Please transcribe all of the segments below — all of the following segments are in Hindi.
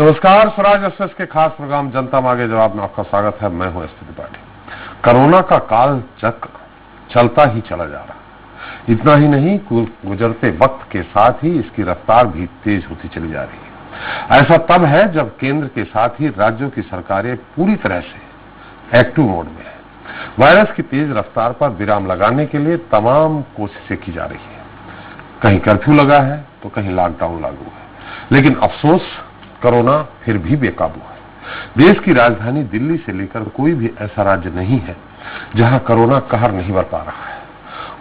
नमस्कार, स्वराज एक्सप्रेस के खास प्रोग्राम जनता मांगे जवाब में आपका स्वागत है। मैं हूं एसपी त्रिपाठी। कोरोना का काल चक्र चलता ही चला जा रहा है। इतना ही नहीं, गुजरते वक्त के साथ ही इसकी रफ्तार भी तेज होती चली जा रही है। ऐसा तब है जब केंद्र के साथ ही राज्यों की सरकारें पूरी तरह से एक्टिव मोड में है। वायरस की तेज रफ्तार पर विराम लगाने के लिए तमाम कोशिशें की जा रही है। कहीं कर्फ्यू लगा है तो कहीं लॉकडाउन लागू है, लेकिन अफसोस कोरोना फिर भी बेकाबू है। देश की राजधानी दिल्ली से लेकर कोई भी ऐसा राज्य नहीं है जहां कोरोना कहर नहीं बरपा रहा है।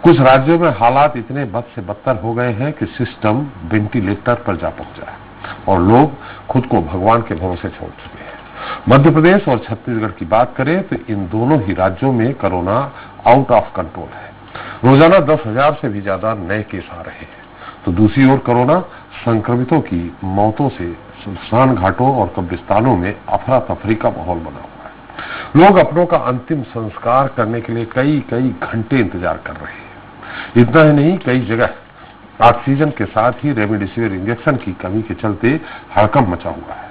कुछ राज्यों में हालात इतने बद से बदतर हो गए हैं कि सिस्टम वेंटिलेटर पर जा पहुंचा है और लोग खुद को भगवान के भरोसे छोड़ चुके हैं। मध्य प्रदेश और छत्तीसगढ़ की बात करें तो इन दोनों ही राज्यों में कोरोना आउट ऑफ कंट्रोल है। रोजाना 10,000 से भी ज्यादा नए केस आ रहे हैं, तो दूसरी ओर कोरोना संक्रमितों की मौतों से सुनसान घाटों और कब्रिस्तानों में अफरा तफरी का माहौल बना हुआ है। लोग अपनों का अंतिम संस्कार करने के लिए कई घंटे इंतजार कर रहे हैं। इतना ही नहीं, कई जगह ऑक्सीजन के साथ ही रेमडेसिविर इंजेक्शन की कमी के चलते हड़कंप मचा हुआ है।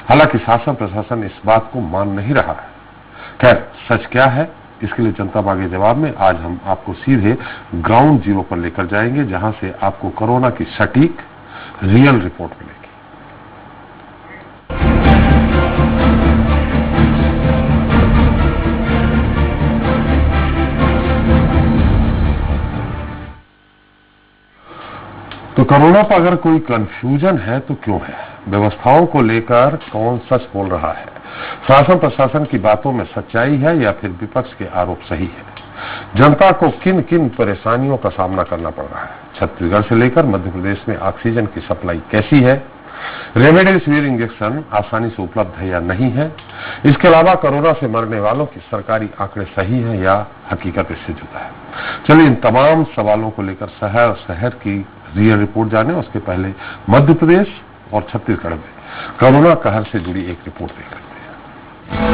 हालांकि शासन प्रशासन इस बात को मान नहीं रहा है। खैर, सच क्या है, इसके लिए जनता मांगे जवाब में आज हम आपको सीधे ग्राउंड जीरो पर लेकर जाएंगे, जहां से आपको कोरोना की सटीक रियल रिपोर्ट मिलेगी। तो कोरोना पर अगर कोई कंफ्यूजन है तो क्यों है? व्यवस्थाओं को लेकर कौन सच बोल रहा है? शासन प्रशासन की बातों में सच्चाई है या फिर विपक्ष के आरोप सही है? जनता को किन किन परेशानियों का सामना करना पड़ रहा है? छत्तीसगढ़ से लेकर मध्य प्रदेश में ऑक्सीजन की सप्लाई कैसी है? रेमडेसिविर इंजेक्शन आसानी से उपलब्ध है या नहीं है? इसके अलावा कोरोना से मरने वालों की सरकारी आंकड़े सही हैं या हकीकत इससे जुदा है? चलिए इन तमाम सवालों को लेकर शहर की रियल रिपोर्ट जाने। उसके पहले मध्य प्रदेश और छत्तीसगढ़ में कोरोना कहर से जुड़ी एक रिपोर्ट देख लेते हैं।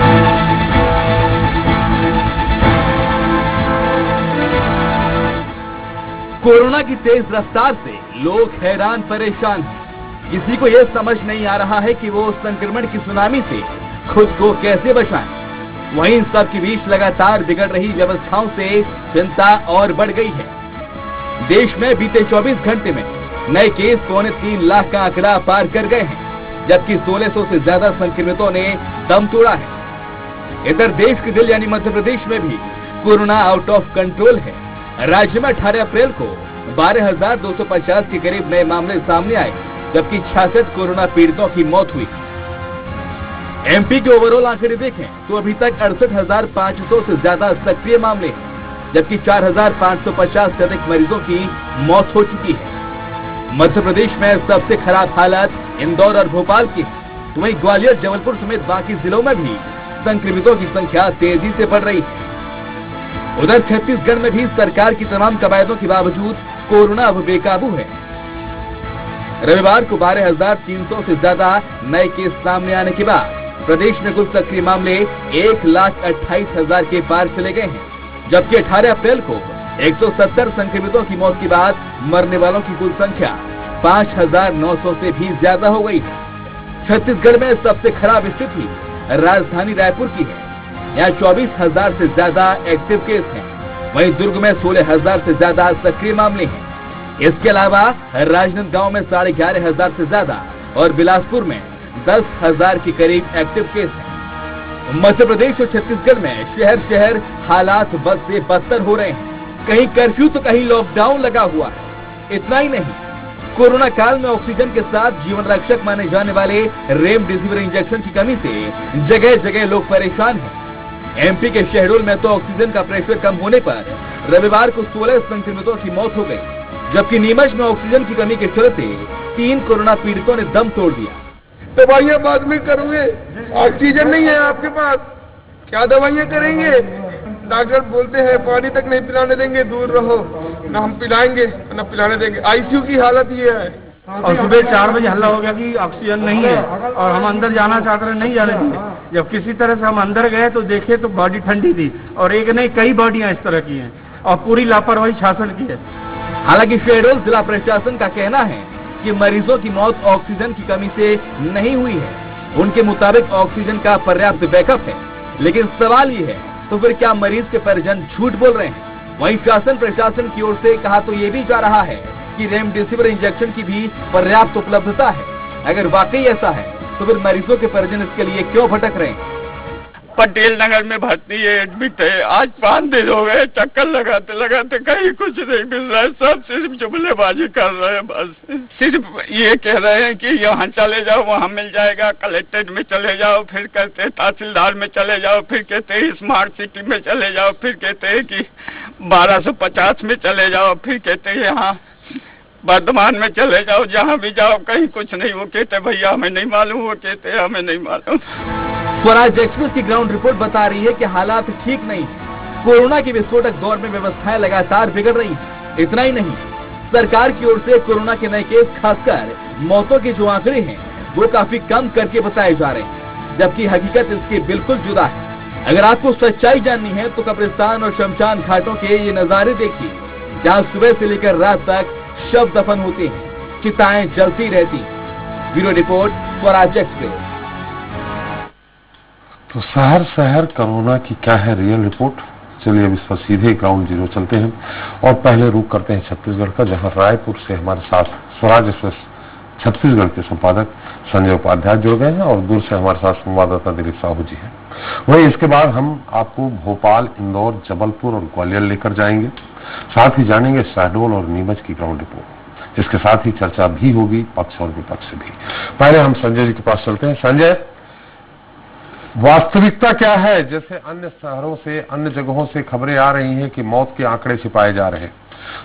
कोरोना की तेज रफ्तार से लोग हैरान परेशान हैं। किसी को यह समझ नहीं आ रहा है कि वो संक्रमण की सुनामी से खुद को कैसे बचाएं। वहीं सबके बीच लगातार बिगड़ रही व्यवस्थाओं से चिंता और बढ़ गई है। देश में बीते 24 घंटे में नए केस 3.25 लाख का आंकड़ा पार कर गए हैं, जबकि 1600 से ज्यादा संक्रमितों ने दम तोड़ा है। इधर देश के दिल यानी मध्य प्रदेश में भी कोरोना आउट ऑफ कंट्रोल है। राज्य में 18 अप्रैल को 12,250 के करीब नए मामले सामने आए, जबकि 66 कोरोना पीड़ितों की मौत हुई। एमपी के ओवरऑल आंकड़े देखें तो अभी तक 68,500 से ज्यादा सक्रिय मामले हैं, जबकि 4,550 से अधिक मरीजों की मौत हो चुकी है। मध्य प्रदेश में सबसे खराब हालत इंदौर और भोपाल की है, तो वहीं ग्वालियर, जबलपुर समेत बाकी जिलों में भी संक्रमितों की संख्या तेजी से बढ़ रही है। उधर छत्तीसगढ़ में भी सरकार की तमाम कवायदों के बावजूद कोरोना अब बेकाबू है। रविवार को 12,300 से ज्यादा नए केस सामने आने के बाद प्रदेश में कुल सक्रिय मामले 1,28,000 के पार चले गए हैं, जबकि 18 अप्रैल को 170 संक्रमितों की मौत के बाद मरने वालों की कुल संख्या 5,900 से भी ज्यादा हो गई है। छत्तीसगढ़ में सबसे खराब स्थिति राजधानी रायपुर की है। यहाँ 24,000 से ज्यादा एक्टिव केस हैं। वहीं दुर्ग में 16,000 से ज्यादा सक्रिय मामले हैं। इसके अलावा राजनांदगांव में 11,500 से ज्यादा और बिलासपुर में 10,000 के करीब एक्टिव केस हैं। मध्य प्रदेश और छत्तीसगढ़ में शहर शहर हालात बद से बदतर हो रहे हैं। कहीं कर्फ्यू तो कहीं लॉकडाउन लगा हुआ है। इतना ही नहीं, कोरोना काल में ऑक्सीजन के साथ जीवन रक्षक माने जाने वाले रेमडेसिविर इंजेक्शन की कमी से जगह जगह लोग परेशान हैं। एमपी के शहडोल में तो ऑक्सीजन का प्रेशर कम होने पर रविवार को 16 संक्रमितों की मौत हो गई, जबकि नीमच में ऑक्सीजन की कमी के चलते 3 कोरोना पीड़ितों ने दम तोड़ दिया। दवाइयाँ बाद में करोगे, ऑक्सीजन नहीं है आपके पास, क्या दवाइयाँ करेंगे? डॉक्टर बोलते हैं पानी तक नहीं पिलाने देंगे, दूर रहो, ना हम पिलाएंगे ना पिलाने देंगे। आईसीयू की हालत ये है। और सुबह 4 बजे हल्ला हो गया कि ऑक्सीजन नहीं है और हम अंदर जाना चाहते रहे, नहीं जाने दिए। जब किसी तरह से हम अंदर गए तो देखे तो बॉडी ठंडी थी और एक नहीं कई बॉडियां इस तरह की हैं और पूरी लापरवाही शासन की है। हालांकि शहडोल जिला प्रशासन का कहना है कि मरीजों की मौत ऑक्सीजन की कमी से नहीं हुई है, उनके मुताबिक ऑक्सीजन का पर्याप्त बैकअप है, लेकिन सवाल ये है तो फिर क्या मरीज के परिजन झूठ बोल रहे हैं? वहीं शासन प्रशासन की ओर से कहा तो ये भी जा रहा है कि रेमडेसिविर इंजेक्शन की भी पर्याप्त उपलब्धता है। अगर वाकई ऐसा है तो फिर मरीजों के परिजन इसके लिए क्यों भटक रहे हैं? पटेल नगर में भर्ती है, एडमिट है। आज 5 दिन हो गए, चक्कर लगाते लगाते कहीं कुछ नहीं मिल रहा है। सब सिर्फ जुमलेबाजी कर रहे हैं, बस सिर्फ ये कह रहे हैं कि यहाँ चले जाओ वहाँ मिल जाएगा, कलेक्ट्रेट में चले जाओ, फिर कहते हैं तहसीलदार में चले जाओ, फिर कहते हैं स्मार्ट सिटी में चले जाओ, फिर कहते हैं कि 1250 में चले जाओ, फिर कहते हैं यहाँ वर्धमान में चले जाओ। जहाँ भी जाओ कहीं कुछ नहीं। वो कहते भैया हमें नहीं मालूम, वो कहते हमें नहीं मालूम। स्वराज एक्सप्रेस की ग्राउंड रिपोर्ट बता रही है कि हालात ठीक नहीं है। कोरोना के विस्फोटक दौर में व्यवस्थाएं लगातार बिगड़ रही हैं। इतना ही नहीं, सरकार की ओर से कोरोना के नए केस, खासकर मौतों के जो आंकड़े हैं वो काफी कम करके बताए जा रहे हैं, जबकि हकीकत इसकी बिल्कुल जुदा है। अगर आपको सच्चाई जाननी है तो कब्रिस्तान और शमशान घाटों के ये नजारे देखिए, जहाँ सुबह से लेकर रात तक शव दफन होते हैं, चिताएं जलती रहती। Bureau report, Swaraj express. तो शहर शहर कोरोना की क्या है रियल रिपोर्ट? चलिए अब इस पर सीधे ग्राउंड जीरो चलते हैं और पहले रुक करते हैं छत्तीसगढ़ का, जहां रायपुर से हमारे साथ स्वराज एक्सप्रेस छत्तीसगढ़ के संपादक संजय उपाध्याय जुड़ गए हैं और दूर से हमारे साथ संवाददाता दिलीप साहू जी हैं। वहीं इसके बाद हम आपको भोपाल, इंदौर, जबलपुर और ग्वालियर लेकर जाएंगे। साथ ही जानेंगे शहडोल और नीमच की ग्राउंड रिपोर्ट। इसके साथ ही चर्चा भी होगी पक्ष और विपक्ष से भी। पहले हम संजय जी के पास चलते हैं। संजय, वास्तविकता क्या है? जैसे अन्य शहरों से, अन्य जगहों से खबरें आ रही हैं कि मौत के आंकड़े छिपाए जा रहे हैं,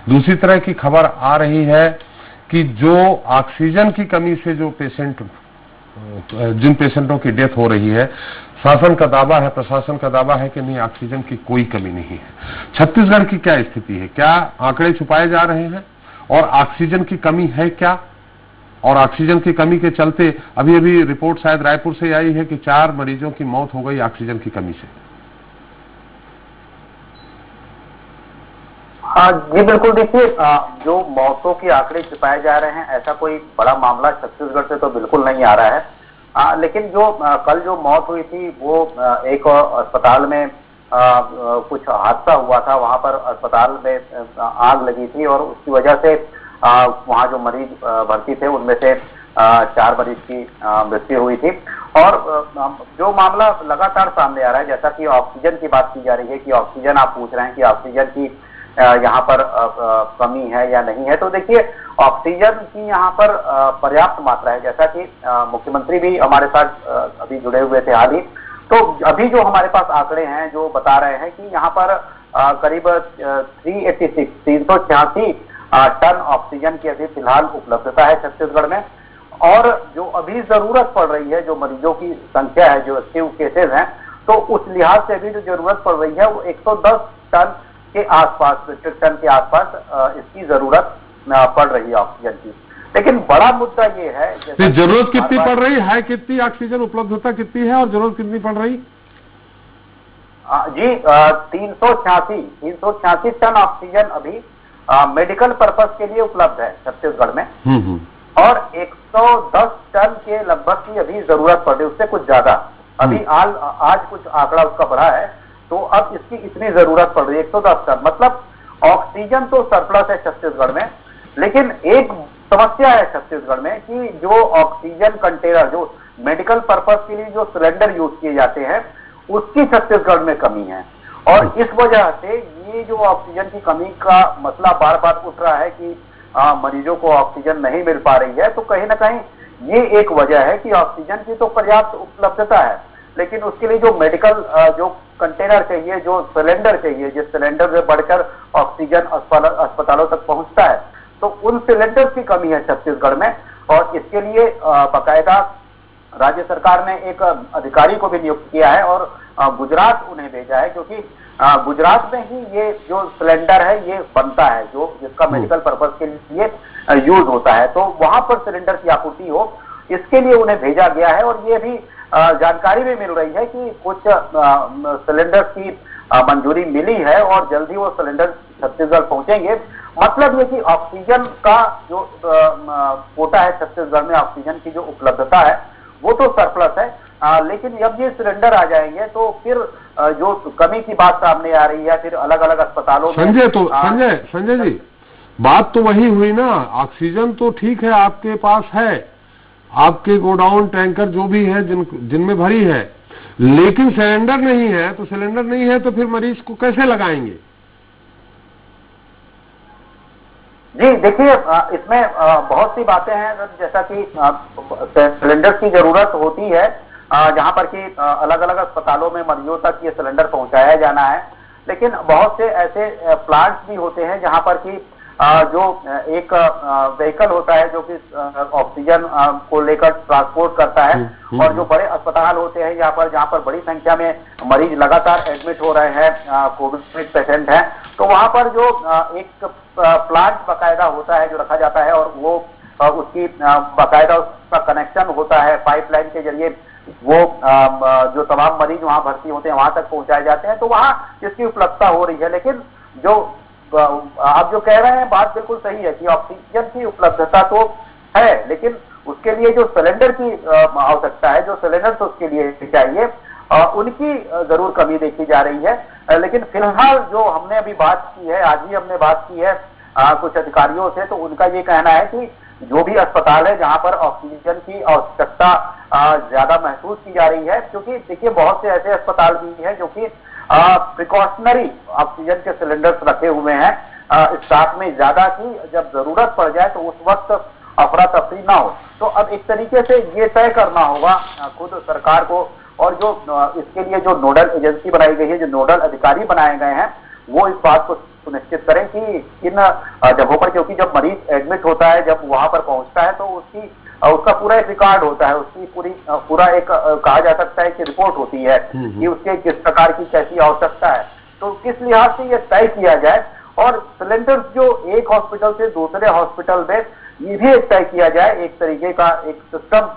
दूसरी तरह की खबर आ रही है कि जो ऑक्सीजन की कमी से जो पेशेंट, जिन पेशेंटों की डेथ हो रही है, शासन का दावा है, प्रशासन का दावा है कि नहीं, ऑक्सीजन की कोई कमी नहीं है। छत्तीसगढ़ की क्या स्थिति है? क्या आंकड़े छुपाए जा रहे हैं और ऑक्सीजन की कमी है क्या? और ऑक्सीजन की कमी के चलते अभी अभी रिपोर्ट शायद रायपुर से आई है कि 4 मरीजों की मौत हो गई ऑक्सीजन की कमी से। हाँ जी बिल्कुल। देखिए, जो मौतों के आंकड़े छिपाए जा रहे हैं, ऐसा कोई बड़ा मामला छत्तीसगढ़ से तो बिल्कुल नहीं आ रहा है। लेकिन जो कल जो मौत हुई थी वो एक अस्पताल में कुछ हादसा हुआ था। वहां पर अस्पताल में आग लगी थी और उसकी वजह से वहाँ जो मरीज भर्ती थे उनमें से 4 मरीज की मृत्यु हुई थी। और जो मामला लगातार सामने आ रहा है, जैसा कि ऑक्सीजन की बात की जा रही है कि ऑक्सीजन, आप पूछ रहे हैं कि ऑक्सीजन की यहाँ पर कमी है या नहीं है, तो देखिए ऑक्सीजन की यहाँ पर पर्याप्त मात्रा है। जैसा कि मुख्यमंत्री भी हमारे साथ अभी जुड़े हुए थे हाल ही, तो अभी जो हमारे पास आंकड़े हैं जो बता रहे हैं कि यहाँ पर करीब 386 टन ऑक्सीजन की अभी फिलहाल उपलब्धता है छत्तीसगढ़ में। और जो अभी जरूरत पड़ रही है, जो मरीजों की संख्या है, जो एक्टिव केसेज हैं, तो उस लिहाज से अभी जो जरूरत पड़ रही है वो 110 टन के आसपास, मीट्रिक टन के आसपास इसकी जरूरत पड़ रही है ऑक्सीजन की। लेकिन बड़ा मुद्दा ये है, जरूरत कितनी पड़ रही है, कितनी ऑक्सीजन उपलब्धता कितनी है और जरूरत कितनी पड़ रही? जी 386 टन ऑक्सीजन अभी मेडिकल पर्पस के लिए उपलब्ध है छत्तीसगढ़ में। और 110 टन के लगभग की अभी जरूरत पड़ रही है, उससे कुछ ज्यादा। अभी आज कुछ आंकड़ा उसका बढ़ा है, तो अब इसकी इतनी जरूरत पड़ रही है 110 टन। मतलब ऑक्सीजन तो सरप्लस है छत्तीसगढ़ में, लेकिन एक समस्या है छत्तीसगढ़ में कि जो ऑक्सीजन कंटेनर, जो मेडिकल पर्पस के लिए जो सिलेंडर यूज किए जाते हैं, उसकी छत्तीसगढ़ में कमी है। और इस वजह से ये जो ऑक्सीजन की कमी का मसला बार बार उठ रहा है कि मरीजों को ऑक्सीजन नहीं मिल पा रही है, तो कहीं ना कहीं ये एक वजह है कि ऑक्सीजन की तो पर्याप्त उपलब्धता है, लेकिन उसके लिए जो मेडिकल जो कंटेनर चाहिए, जो सिलेंडर चाहिए, जिस सिलेंडर से बढ़कर ऑक्सीजन अस्पतालों तक पहुंचता है, तो उन सिलेंडर की कमी है छत्तीसगढ़ में। और इसके लिए बाकायदा राज्य सरकार ने एक अधिकारी को भी नियुक्त किया है और गुजरात उन्हें भेजा है, क्योंकि गुजरात में ही ये जो सिलेंडर है ये बनता है, जो जिसका मेडिकल पर्पस के लिए यूज होता है, तो वहां पर सिलेंडर की आपूर्ति हो, इसके लिए उन्हें भेजा गया है। और ये भी जानकारी भी मिल रही है कि कुछ सिलेंडर की मंजूरी मिली है और जल्दी वो सिलेंडर छत्तीसगढ़ पहुंचेंगे। मतलब ये कि ऑक्सीजन का जो कोटा है छत्तीसगढ़ में, ऑक्सीजन की जो उपलब्धता है वो तो सरप्लस है। लेकिन जब ये सिलेंडर आ जाएंगे तो फिर जो कमी की बात सामने आ रही है, फिर अलग अलग अस्पतालों में संजय जी, बात तो वही हुई ना, ऑक्सीजन तो ठीक है आपके पास है, आपके गोडाउन टैंकर जो भी है जिनमें भरी है, लेकिन सिलेंडर नहीं है। तो सिलेंडर नहीं है तो फिर मरीज को कैसे लगाएंगे? जी देखिए, इसमें बहुत सी बातें हैं, जैसा कि सिलेंडर की जरूरत होती है जहां पर कि अलग अलग अस्पतालों में मरीजों तक ये सिलेंडर पहुंचाया जाना है। लेकिन बहुत से ऐसे प्लांट्स भी होते हैं जहां पर कि जो एक व्हीकल होता है जो कि ऑक्सीजन को लेकर ट्रांसपोर्ट करता है, और जो बड़े अस्पताल होते हैं जहां पर बड़ी संख्या में मरीज लगातार एडमिट हो रहे हैं, कोविड पेशेंट हैं, तो वहां पर जो एक प्लांट बाकायदा होता है जो रखा जाता है, और वो उसकी बाकायदा उसका कनेक्शन होता है पाइपलाइन के जरिए, वो जो तमाम मरीज वहां भर्ती होते हैं वहां तक पहुंचाए जाते हैं। तो वहां इसकी उपलब्धता हो रही है। लेकिन जो आप जो कह रहे हैं बात बिल्कुल सही है कि ऑक्सीजन की उपलब्धता तो है, लेकिन उसके लिए जो सिलेंडर की आवश्यकता है, जो सिलेंडर तो उसके लिए चाहिए, उनकी जरूर कमी देखी जा रही है। लेकिन फिलहाल जो हमने अभी बात की है, आज ही हमने बात की है कुछ अधिकारियों से, तो उनका ये कहना है कि जो भी अस्पताल है जहां पर ऑक्सीजन की आवश्यकता ज्यादा महसूस की जा रही है, क्योंकि देखिए बहुत से ऐसे अस्पताल भी हैं जो कि प्रिकॉशनरी ऑक्सीजन के सिलेंडर्स रखे हुए हैं स्टॉक में ज्यादा, की जब जरूरत पड़ जाए तो उस वक्त अफरा तफरी ना हो। तो अब एक तरीके से ये तय करना होगा खुद सरकार को, और जो इसके लिए जो नोडल एजेंसी बनाई गई है, जो नोडल अधिकारी बनाए गए हैं, वो इस बात को सुनिश्चित करें कि इन जगहों पर, क्योंकि जब मरीज एडमिट होता है, जब वहां पर पहुंचता है, तो उसका पूरा एक रिकॉर्ड होता है, उसकी पूरा एक कहा जा सकता है कि रिपोर्ट होती है कि उसके किस प्रकार की कैसी आवश्यकता है। तो किस लिहाज से ये तय किया जाए, और सिलेंडर जो एक हॉस्पिटल से दूसरे हॉस्पिटल में, ये भी एक तय किया जाए, एक तरीके का एक सिस्टम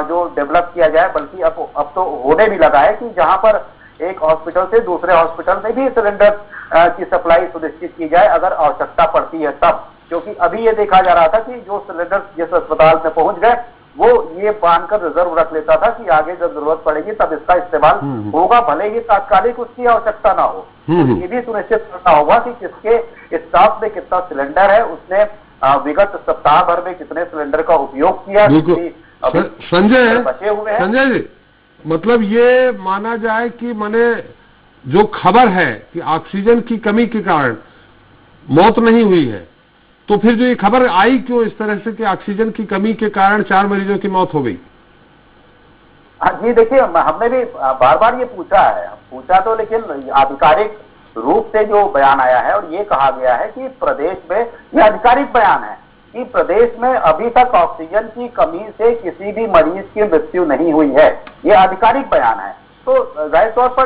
जो डेवलप किया जाए। बल्कि अब तो होने भी लगा है कि जहां पर एक हॉस्पिटल से दूसरे हॉस्पिटल में भी सिलेंडर की सप्लाई सुनिश्चित की जाए अगर आवश्यकता पड़ती है तब। क्योंकि अभी ये देखा जा रहा था कि जो सिलेंडर जिस अस्पताल में पहुंच गए वो ये बांधकर रिजर्व रख लेता था कि आगे जब जरूरत पड़ेगी तब इसका इस्तेमाल होगा, भले ही तात्कालिक उसकी आवश्यकता ना हो। ये भी सुनिश्चित करना होगा कि किसके स्टॉक में कितना सिलेंडर है, उसने विगत सप्ताह भर में कितने सिलेंडर का उपयोग किया, बचे हुए हैं। संजय जी, मतलब ये माना जाए कि माने जो खबर है कि ऑक्सीजन की कमी के कारण मौत नहीं हुई है, तो फिर जो ये खबर आई क्यों इस तरह से कि ऑक्सीजन की कमी के कारण 4 मरीजों की मौत हो गई? जी देखिए, हमने भी बार बार ये पूछा तो, लेकिन आधिकारिक रूप से जो बयान आया है और ये कहा गया है कि प्रदेश में, ये आधिकारिक बयान है कि प्रदेश में अभी तक ऑक्सीजन की कमी से किसी भी मरीज की मृत्यु नहीं हुई है, ये आधिकारिक बयान है। तो जाहिर तौर पर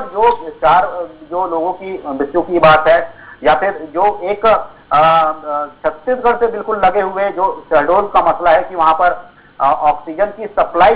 जो लोगों की मृत्यु की बात है, या फिर जो एक छत्तीसगढ़ से बिल्कुल लगे हुए जो शहडोल का मसला है कि वहां पर ऑक्सीजन की सप्लाई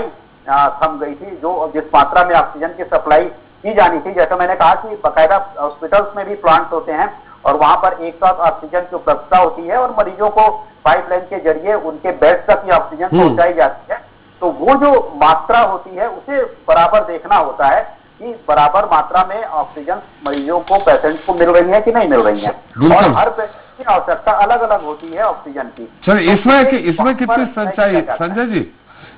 थम गई थी, जो जिस मात्रा में ऑक्सीजन की सप्लाई की जानी थी, जैसे मैंने कहा कि बाकायदा हॉस्पिटल्स में भी प्लांट्स होते हैं और वहां पर एक साथ ऑक्सीजन की उपलब्धता होती है और मरीजों को पाइपलाइन के जरिए उनके बेड तक ये ऑक्सीजन पहुंचाई जाती है। तो वो जो मात्रा होती है उसे बराबर देखना होता है कि बराबर मात्रा में ऑक्सीजन मरीजों को, पेशेंट को मिल रही है कि नहीं मिल रही है, और हर पेशेंट की आवश्यकता अलग अलग होती है ऑक्सीजन की। सर, इसमें कितनी सच्चाई, संजय जी,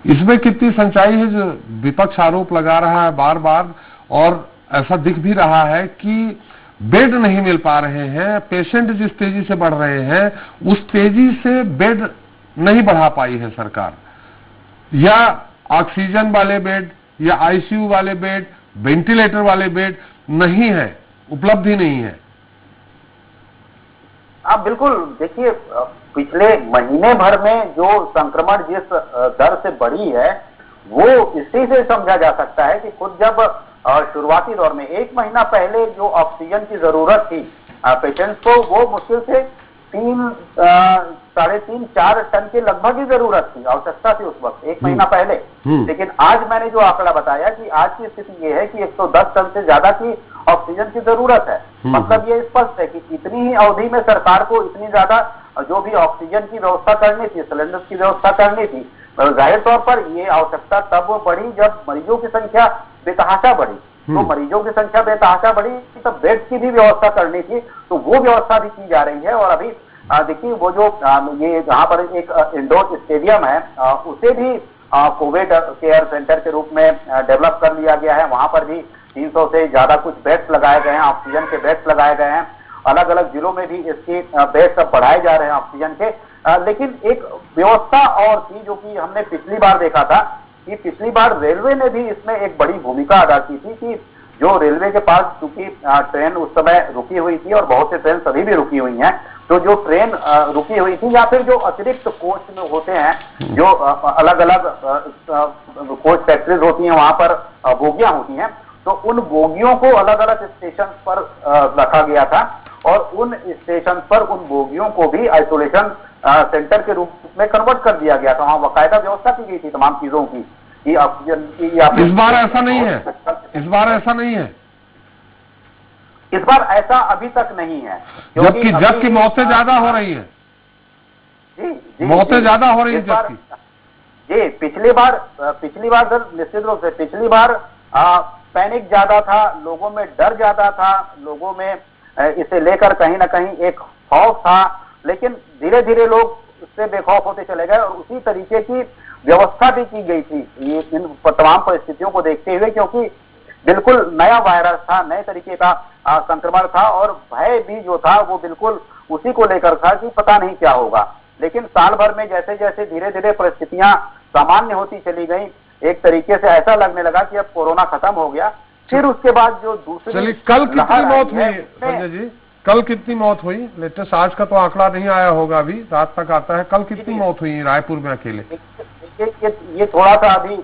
इसमें कितनी सच्चाई है जो विपक्ष आरोप लगा रहा है बार बार, और ऐसा दिख भी रहा है कि बेड नहीं मिल पा रहे हैं, पेशेंट जिस तेजी से बढ़ रहे हैं उस तेजी से बेड नहीं बढ़ा पाई है सरकार, या ऑक्सीजन वाले बेड या आईसीयू वाले बेड, वेंटिलेटर वाले बेड नहीं है, उपलब्ध ही नहीं है। आप बिल्कुल देखिए, पिछले महीने भर में जो संक्रमण जिस दर से बढ़ी है वो इसी से समझा जा सकता है कि खुद जब शुरुआती दौर में 1 महीना पहले जो ऑक्सीजन की जरूरत थी पेशेंट्स को, वो मुश्किल से 3-4 टन के लगभग ही जरूरत थी, आवश्यकता थी उस वक्त 1 महीना पहले। लेकिन आज मैंने जो आंकड़ा बताया कि आज की स्थिति ये है कि 110 टन से ज्यादा की ऑक्सीजन की जरूरत है। मतलब ये स्पष्ट है कि इतनी ही अवधि में सरकार को इतनी ज्यादा जो भी ऑक्सीजन की व्यवस्था करनी थी, सिलेंडर की व्यवस्था करनी थी, जाहिर तौर पर ये आवश्यकता तब बढ़ी जब मरीजों की संख्या बेतहाशा बढ़ी। तो मरीजों की संख्या बेतहाशा बढ़ी तब बेड्स की भी व्यवस्था करनी थी, तो वो व्यवस्था भी की जा रही है। और अभी देखिए वो जो ये जहाँ पर एक इंडोर स्टेडियम है उसे भी कोविड केयर सेंटर के रूप में डेवलप कर लिया गया है। वहां पर भी 300 से ज्यादा कुछ बेड्स लगाए गए हैं, ऑक्सीजन के बेड्स लगाए गए हैं। अलग अलग जिलों में भी इसके बेड्स अब बढ़ाए जा रहे हैं ऑक्सीजन के। लेकिन एक व्यवस्था और थी जो कि हमने पिछली बार देखा था कि पिछली बार रेलवे ने भी इसमें एक बड़ी भूमिका अदा की थी कि जो रेलवे के पास चूंकि ट्रेन उस समय रुकी हुई थी और बहुत से ट्रेन सभी भी रुकी हुई हैं, तो जो ट्रेन रुकी हुई थी या फिर जो अतिरिक्त कोच में होते हैं, जो अलग अलग कोच फैक्ट्रीज होती हैं, वहां पर बोगियां होती हैं, तो उन बोगियों को अलग अलग स्टेशन पर रखा गया था और उन स्टेशन पर उन बोगियों को भी आइसोलेशन सेंटर के रूप में कन्वर्ट कर दिया गया था। वहां बाकायदा व्यवस्था की गई थी तमाम चीजों की कि ऑक्सीजन की। इस बार ऐसा नहीं है, इस बार ऐसा नहीं है, इस बार ऐसा अभी तक नहीं है, जबकि मौतें ज्यादा हो रही हैं। जी, मौतें ज्यादा हो रही हैं जबकि। जी, पिछली बार सर निश्चित रूप से पिछली बार पैनिक ज्यादा था, लोगों में डर ज्यादा था, लोगों में इसे लेकर कहीं ना कहीं एक खौफ था, लेकिन धीरे धीरे लोग उससे बेखौफ होते चले गए और उसी तरीके की व्यवस्था भी की गई थी ये इन तमाम परिस्थितियों को देखते हुए, क्योंकि बिल्कुल नया वायरस था, नए तरीके का संक्रमण था और भय भी जो था वो बिल्कुल उसी को लेकर था कि पता नहीं क्या होगा। लेकिन साल भर में जैसे जैसे धीरे धीरे परिस्थितियां सामान्य होती चली गई, एक तरीके से ऐसा लगने लगा कि अब कोरोना खत्म हो गया। फिर उसके बाद जो दूसरी चलिए, कल कितनी मौत हुई संजय जी? कल कितनी मौत हुई? लेटेस्ट आज का तो आंकड़ा नहीं आया होगा, अभी रात तक आता है। कल कितनी मौत हुई रायपुर में अकेले? ये थोड़ा सा अभी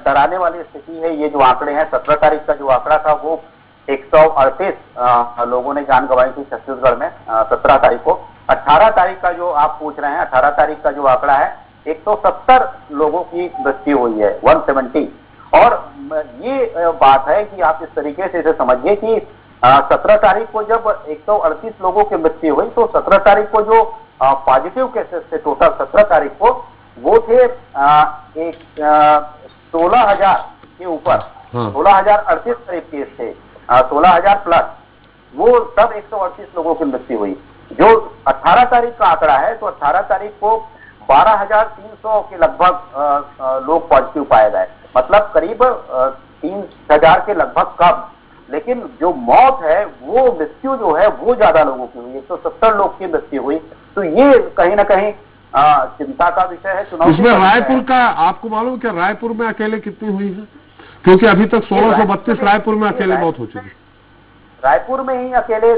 डराने वाली स्थिति है। ये जो आंकड़े हैं, 17 तारीख का जो आंकड़ा था वो 138 लोगों ने जान गंवाई थी छत्तीसगढ़ में 17 तारीख को। 18 तारीख का जो आप पूछ रहे हैं, 18 तारीख का जो आंकड़ा है 170 लोगों की मृत्यु हुई है, 170। और ये बात है कि आप इस तरीके से इसे समझिए कि 17 तारीख को जब 138 लोगों की मृत्यु हुई तो 17 तारीख को जो पॉजिटिव केसेस थे टोटल 17 तारीख को वो थे 16,000 के ऊपर, 16,038 करीब केस थे, 16,000 प्लस, वो तब 138 लोगों की मृत्यु हुई। जो 18 तारीख का आंकड़ा है तो 18 तारीख को 12,300 के लगभग लोग पॉजिटिव पाए गए, मतलब करीब 3,000 के लगभग कम। लेकिन जो मौत है वो मृत्यु जो है वो ज्यादा लोगों की हुई, 170 लोग की मृत्यु हुई। तो ये कहीं ना कहीं चिंता का विषय है, चुनौती। उसमें रायपुर का आपको मालूम क्या, रायपुर में अकेले कितनी हुई है? क्योंकि अभी तक 1632 रायपुर में अकेले मौत हो चुकी। रायपुर में ही अकेले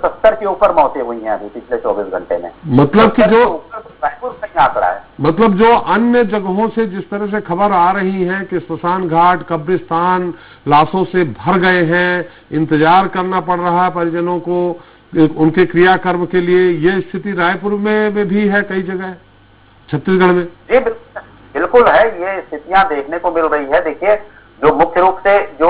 70 के ऊपर मौतें हुई हैं अभी पिछले 24 घंटे में। मतलब कि जो रायपुर का ही आंकड़ा है, मतलब जो अन्य जगहों से जिस तरह से खबर आ रही है कि श्मशान घाट, कब्रिस्तान लाशों से भर गए हैं, इंतजार करना पड़ रहा है परिजनों को उनके क्रियाकर्म के लिए, ये स्थिति रायपुर में भी है कई जगह छत्तीसगढ़ में। जी बिल्कुल है, ये स्थितियां देखने को मिल रही है। देखिए, जो मुख्य रूप से जो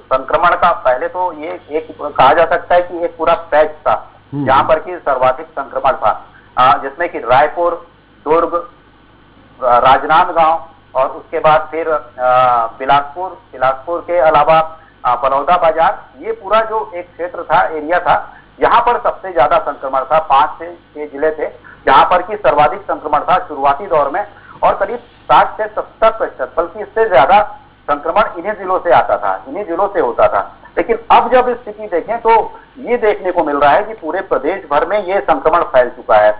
संक्रमण का पहले तो ये एक कहा जा सकता है कि एक पूरा पैच था जहां पर कि सर्वाधिक संक्रमण था, जिसमें कि रायपुर, दुर्ग, राजनांदगांव और उसके बाद फिर बिलासपुर के अलावा बलौदा बाजार, ये पूरा जो एक क्षेत्र था, एरिया था, यहाँ पर सबसे ज्यादा संक्रमण था। 5 से 6 जिले थे जहां पर कि सर्वाधिक संक्रमण था शुरुआती दौर में, और करीब 60 से 70%, बल्कि इससे ज्यादा संक्रमण इन्हीं जिलों से आता था, इन्हीं जिलों से होता था। लेकिन अब जब स्थिति देखें तो ये देखने को मिल रहा है कि पूरे प्रदेश भर में ये संक्रमण फैल चुका है।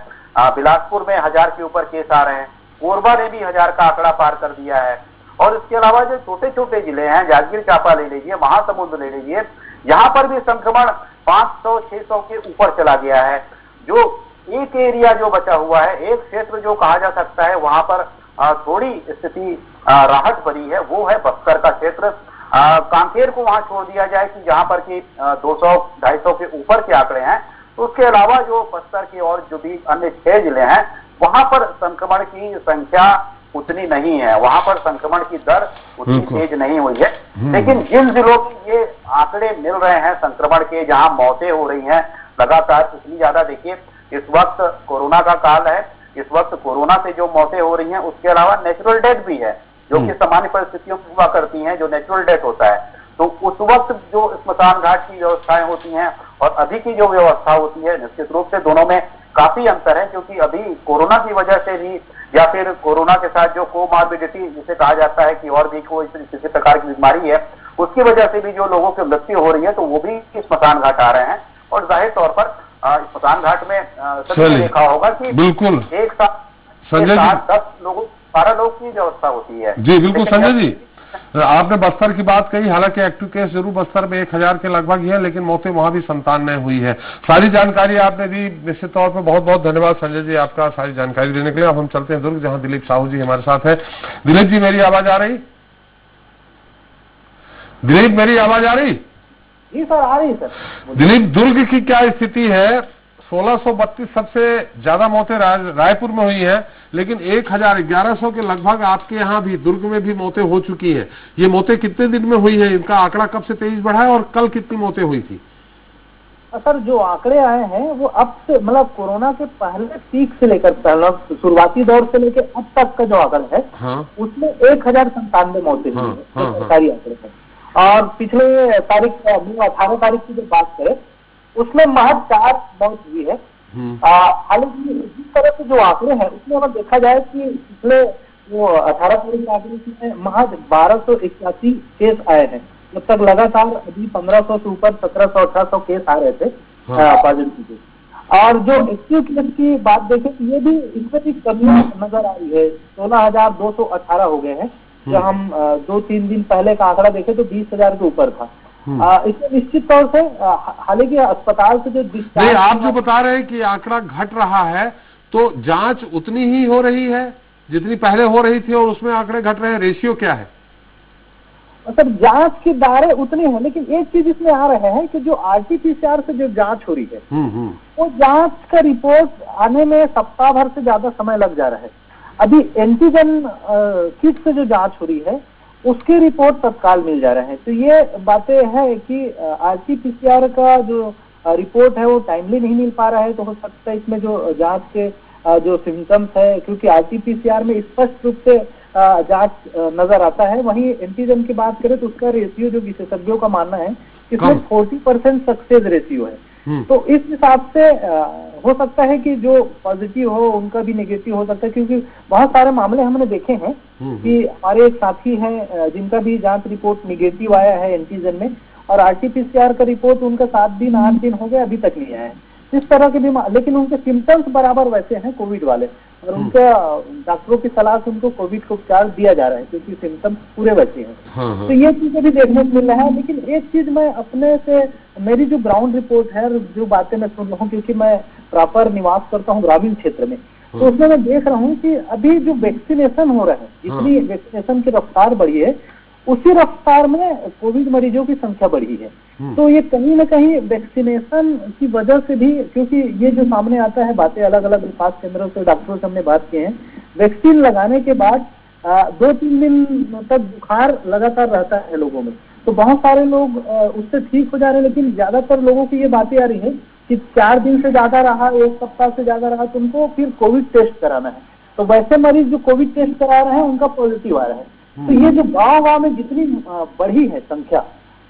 बिलासपुर में 1000 के ऊपर केस आ रहे हैं, कोरबा ने भी 1000 का आंकड़ा पार कर दिया है। और इसके अलावा जो छोटे छोटे जिले हैं, जांजगीर चांपा ले लीजिए, महासमुंद ले लीजिए, यहाँ पर भी संक्रमण 500-600 के ऊपर चला गया है। जो एक एरिया जो बचा हुआ है, एक क्षेत्र जो कहा जा सकता है वहां पर थोड़ी स्थिति राहत भरी है, वो है बस्तर का क्षेत्र। कांकेर को वहां छोड़ दिया जाए कि जहां पर कि 200-250 के ऊपर के आंकड़े हैं, तो उसके अलावा जो बस्तर के और जो भी अन्य 6 जिले हैं वहां पर संक्रमण की संख्या उतनी नहीं है, वहां पर संक्रमण की दर उतनी तेज नहीं हुई है। लेकिन जिन जिलों में ये आंकड़े मिल रहे हैं संक्रमण के, जहां मौतें हो रही हैं लगातार इतनी ज्यादा, देखिए इस वक्त कोरोना का काल है, इस वक्त कोरोना से जो मौतें हो रही हैं उसके अलावा नेचुरल डेथ भी है, जो कि सामान्य परिस्थितियों में हुआ करती हैं, जो नेचुरल डेथ होता है। तो उस वक्त जो स्मशान घाट की व्यवस्थाएं होती हैं और अभी की जो व्यवस्था होती है, निश्चित रूप से दोनों में काफी अंतर है, क्योंकि अभी कोरोना की वजह से भी या फिर कोरोना के साथ जो कोमॉर्बिडिटी जिसे कहा जाता है कि और भी कोई किसी प्रकार की बीमारी है, उसकी वजह से भी जो लोगों की मृत्यु हो रही है, तो वो भी स्मशान घाट आ रहे हैं। और जाहिर तौर पर स्मशान घाट में सभी ने देखा होगा कि बिल्कुल एक साथ संजय जी 10 लोगों 12 लोग की व्यवस्था होती है। जी बिल्कुल संजय जी, आपने बस्तर की बात कही, हालांकि एक्टिव केस जरूर बस्तर में 1000 के लगभग ही है, लेकिन मौतें वहां भी 97 हुई है। सारी जानकारी आपने दी, निश्चित तौर पर बहुत बहुत धन्यवाद संजय जी आपका सारी जानकारी देने के लिए। अब हम चलते हैं दुर्ग, जहां दिलीप साहू जी हमारे साथ है। दिलीप जी, मेरी आवाज आ रही? दिलीप, मेरी आवाज आ रही? जी सर, आ रही सर। दिलीप, दुर्ग की क्या स्थिति है? 1632 सबसे ज्यादा मौतें रायपुर में हुई है, लेकिन 1100 के लगभग आपके यहाँ भी दुर्ग में भी मौतें हो चुकी हैं। ये मौतें कितने दिन में हुई है? इनका आंकड़ा कब से तेज बढ़ा है और कल कितनी मौतें हुई थी? सर, जो आंकड़े आए हैं वो अब से मतलब कोरोना के पहले पीक से लेकर मतलब शुरुआती दौर से लेकर अब तक का जो आंकड़ा है, हाँ, उसमें 1097 मौतें हुई है, हाँ, सरकारी आंकड़े हैं। और पिछले तारीख 18 तारीख की जब बात करें, उसमें महज 4 मौत हुई है। हालांकि जिस तरह से जो आंकड़े हैं उसमें अगर देखा जाए कि पिछले वो 18 तारीख के आंकड़े में महज 1281 केस आए हैं, जब तक लगातार अभी 1500 से ऊपर 1700-1800 केस आ रहे थे पॉजिटिव केस। और जो एक्टिव केस की बात देखें तो ये भी इसमें भी कमी नजर आ रही है, 16,218 हो गए हैं। जो हम 2-3 दिन पहले का आंकड़ा देखें तो 20,000 के ऊपर था। इसमें निश्चित तौर से हालांकि अस्पताल से जो नहीं, आप जो बता रहे हैं कि आंकड़ा घट रहा है, तो जांच उतनी ही हो रही है जितनी पहले हो रही थी और उसमें आंकड़े घट रहे हैं? रेशियो क्या है? सर, जांच के दायरे उतने हैं, लेकिन एक चीज इसमें आ रहे हैं कि जो RT-PCR से जो जांच हो रही है, वो जांच का रिपोर्ट आने में सप्ताह भर से ज्यादा समय लग जा रहा है। अभी एंटीजन किट से जो जांच हो रही है उसके रिपोर्ट तत्काल मिल जा रहे हैं। तो ये बातें हैं कि RT-PCR का जो रिपोर्ट है वो टाइमली नहीं मिल पा रहा है, तो हो सकता है इसमें जो जांच के जो सिम्टम्स है, क्योंकि RT-PCR में स्पष्ट रूप से जांच नजर आता है। वहीं एंटीजन की बात करें तो उसका रेशियो जो विशेषज्ञों का मानना है इसमें 40% सक्सेस रेशियो है। तो इस हिसाब से हो सकता है कि जो पॉजिटिव हो उनका भी नेगेटिव हो सकता है, क्योंकि बहुत सारे मामले हमने देखे हैं कि हमारे एक साथी हैं जिनका भी जांच रिपोर्ट नेगेटिव आया है एंटीजन में, और RT-PCR का रिपोर्ट उनका 7 दिन 8 दिन हो गए, अभी तक नहीं आया है। इस तरह के भी, लेकिन उनके सिम्टम्स बराबर वैसे हैं कोविड वाले, और उनका डॉक्टरों की सलाह से उनको कोविड का उपचार दिया जा रहा है, क्योंकि सिम्टम्स पूरे वैसे हैं। तो ये चीजें भी देखने को मिल रहा है। लेकिन एक चीज मैं अपने से, मेरी जो ग्राउंड रिपोर्ट है, जो बातें मैं सुन रहा हूँ, क्योंकि मैं प्रॉपर निवास करता हूँ ग्रामीण क्षेत्र में, तो उसमें मैं देख रहा हूँ कि अभी जो वैक्सीनेशन हो रहा है, जितनी वैक्सीनेशन की रफ्तार बढ़ी है, उसी रफ्तार में कोविड मरीजों की संख्या बढ़ी है। तो ये कहीं न कहीं वैक्सीनेशन की वजह से भी, क्योंकि ये जो सामने आता है, बातें अलग अलग स्वास्थ्य केंद्रों से डॉक्टरों से हमने बात की है, वैक्सीन लगाने के बाद 2-3 दिन तक बुखार लगातार रहता है लोगों में, तो बहुत सारे लोग उससे ठीक हो जा रहे हैं। लेकिन ज्यादातर लोगों की ये बातें आ रही है कि 4 दिन से ज्यादा रहा, 1 सप्ताह से ज्यादा रहा, तो उनको फिर कोविड टेस्ट कराना है। तो वैसे मरीज जो कोविड टेस्ट करा रहे हैं उनका पॉजिटिव आ रहा है। तो ये जो गांव में जितनी बढ़ी है संख्या,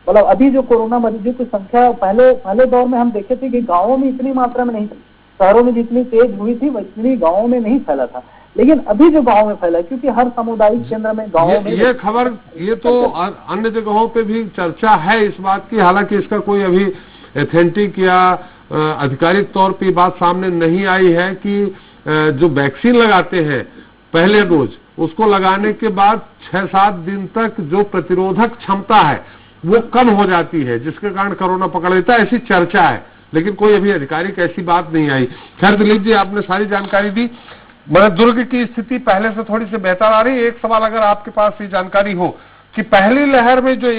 मतलब अभी जो कोरोना मरीजों की संख्या पहले दौर में हम देखे थे कि गांवों में इतनी मात्रा में नहीं थी, शहरों में जितनी तेज हुई थी वैतनी गांवों में नहीं फैला था, लेकिन अभी जो गांव में फैला, क्योंकि हर सामुदायिक केंद्र में गांवों में ये खबर, ये तो अन्य जगहों पे भी चर्चा है इस बात की, हालांकि इसका कोई अभी एथेंटिक या आधिकारिक तौर पे बात सामने नहीं आई है कि जो वैक्सीन लगाते हैं पहले डोज, उसको लगाने के बाद 6-7 दिन तक जो प्रतिरोधक क्षमता है वो कम हो जाती है, जिसके कारण कोरोना पकड़ लेता है, ऐसी चर्चा है, लेकिन कोई अभी आधिकारिक ऐसी बात नहीं आई। खैर दिलीप जी, आपने सारी जानकारी दी। मतलब दुर्ग की स्थिति पहले से थोड़ी सी बेहतर आ रही है। एक सवाल अगर आपके पास ये जानकारी हो कि पहली लहर में जो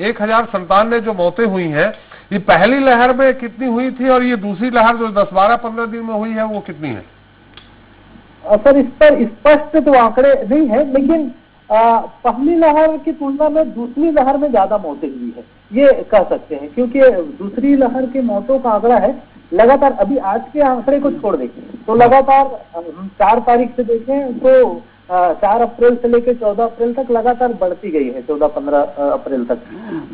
1097 जो मौतें हुई हैं, ये पहली लहर में कितनी हुई थी, और ये दूसरी लहर जो 10-12-15 दिन में हुई है वो कितनी है? सर, इस पर स्पष्ट तो आंकड़े नहीं है, लेकिन पहली लहर की तुलना में दूसरी लहर में ज्यादा मौतें हुई है, ये कह सकते हैं, क्योंकि दूसरी लहर की मौतों का आंकड़ा है लगातार अभी आज के आंकड़े को छोड़ दें तो लगातार हम 4 तारीख से देखें तो 4 अप्रैल से लेकर 14 अप्रैल तक लगातार बढ़ती गई है, 14-15 अप्रैल तक,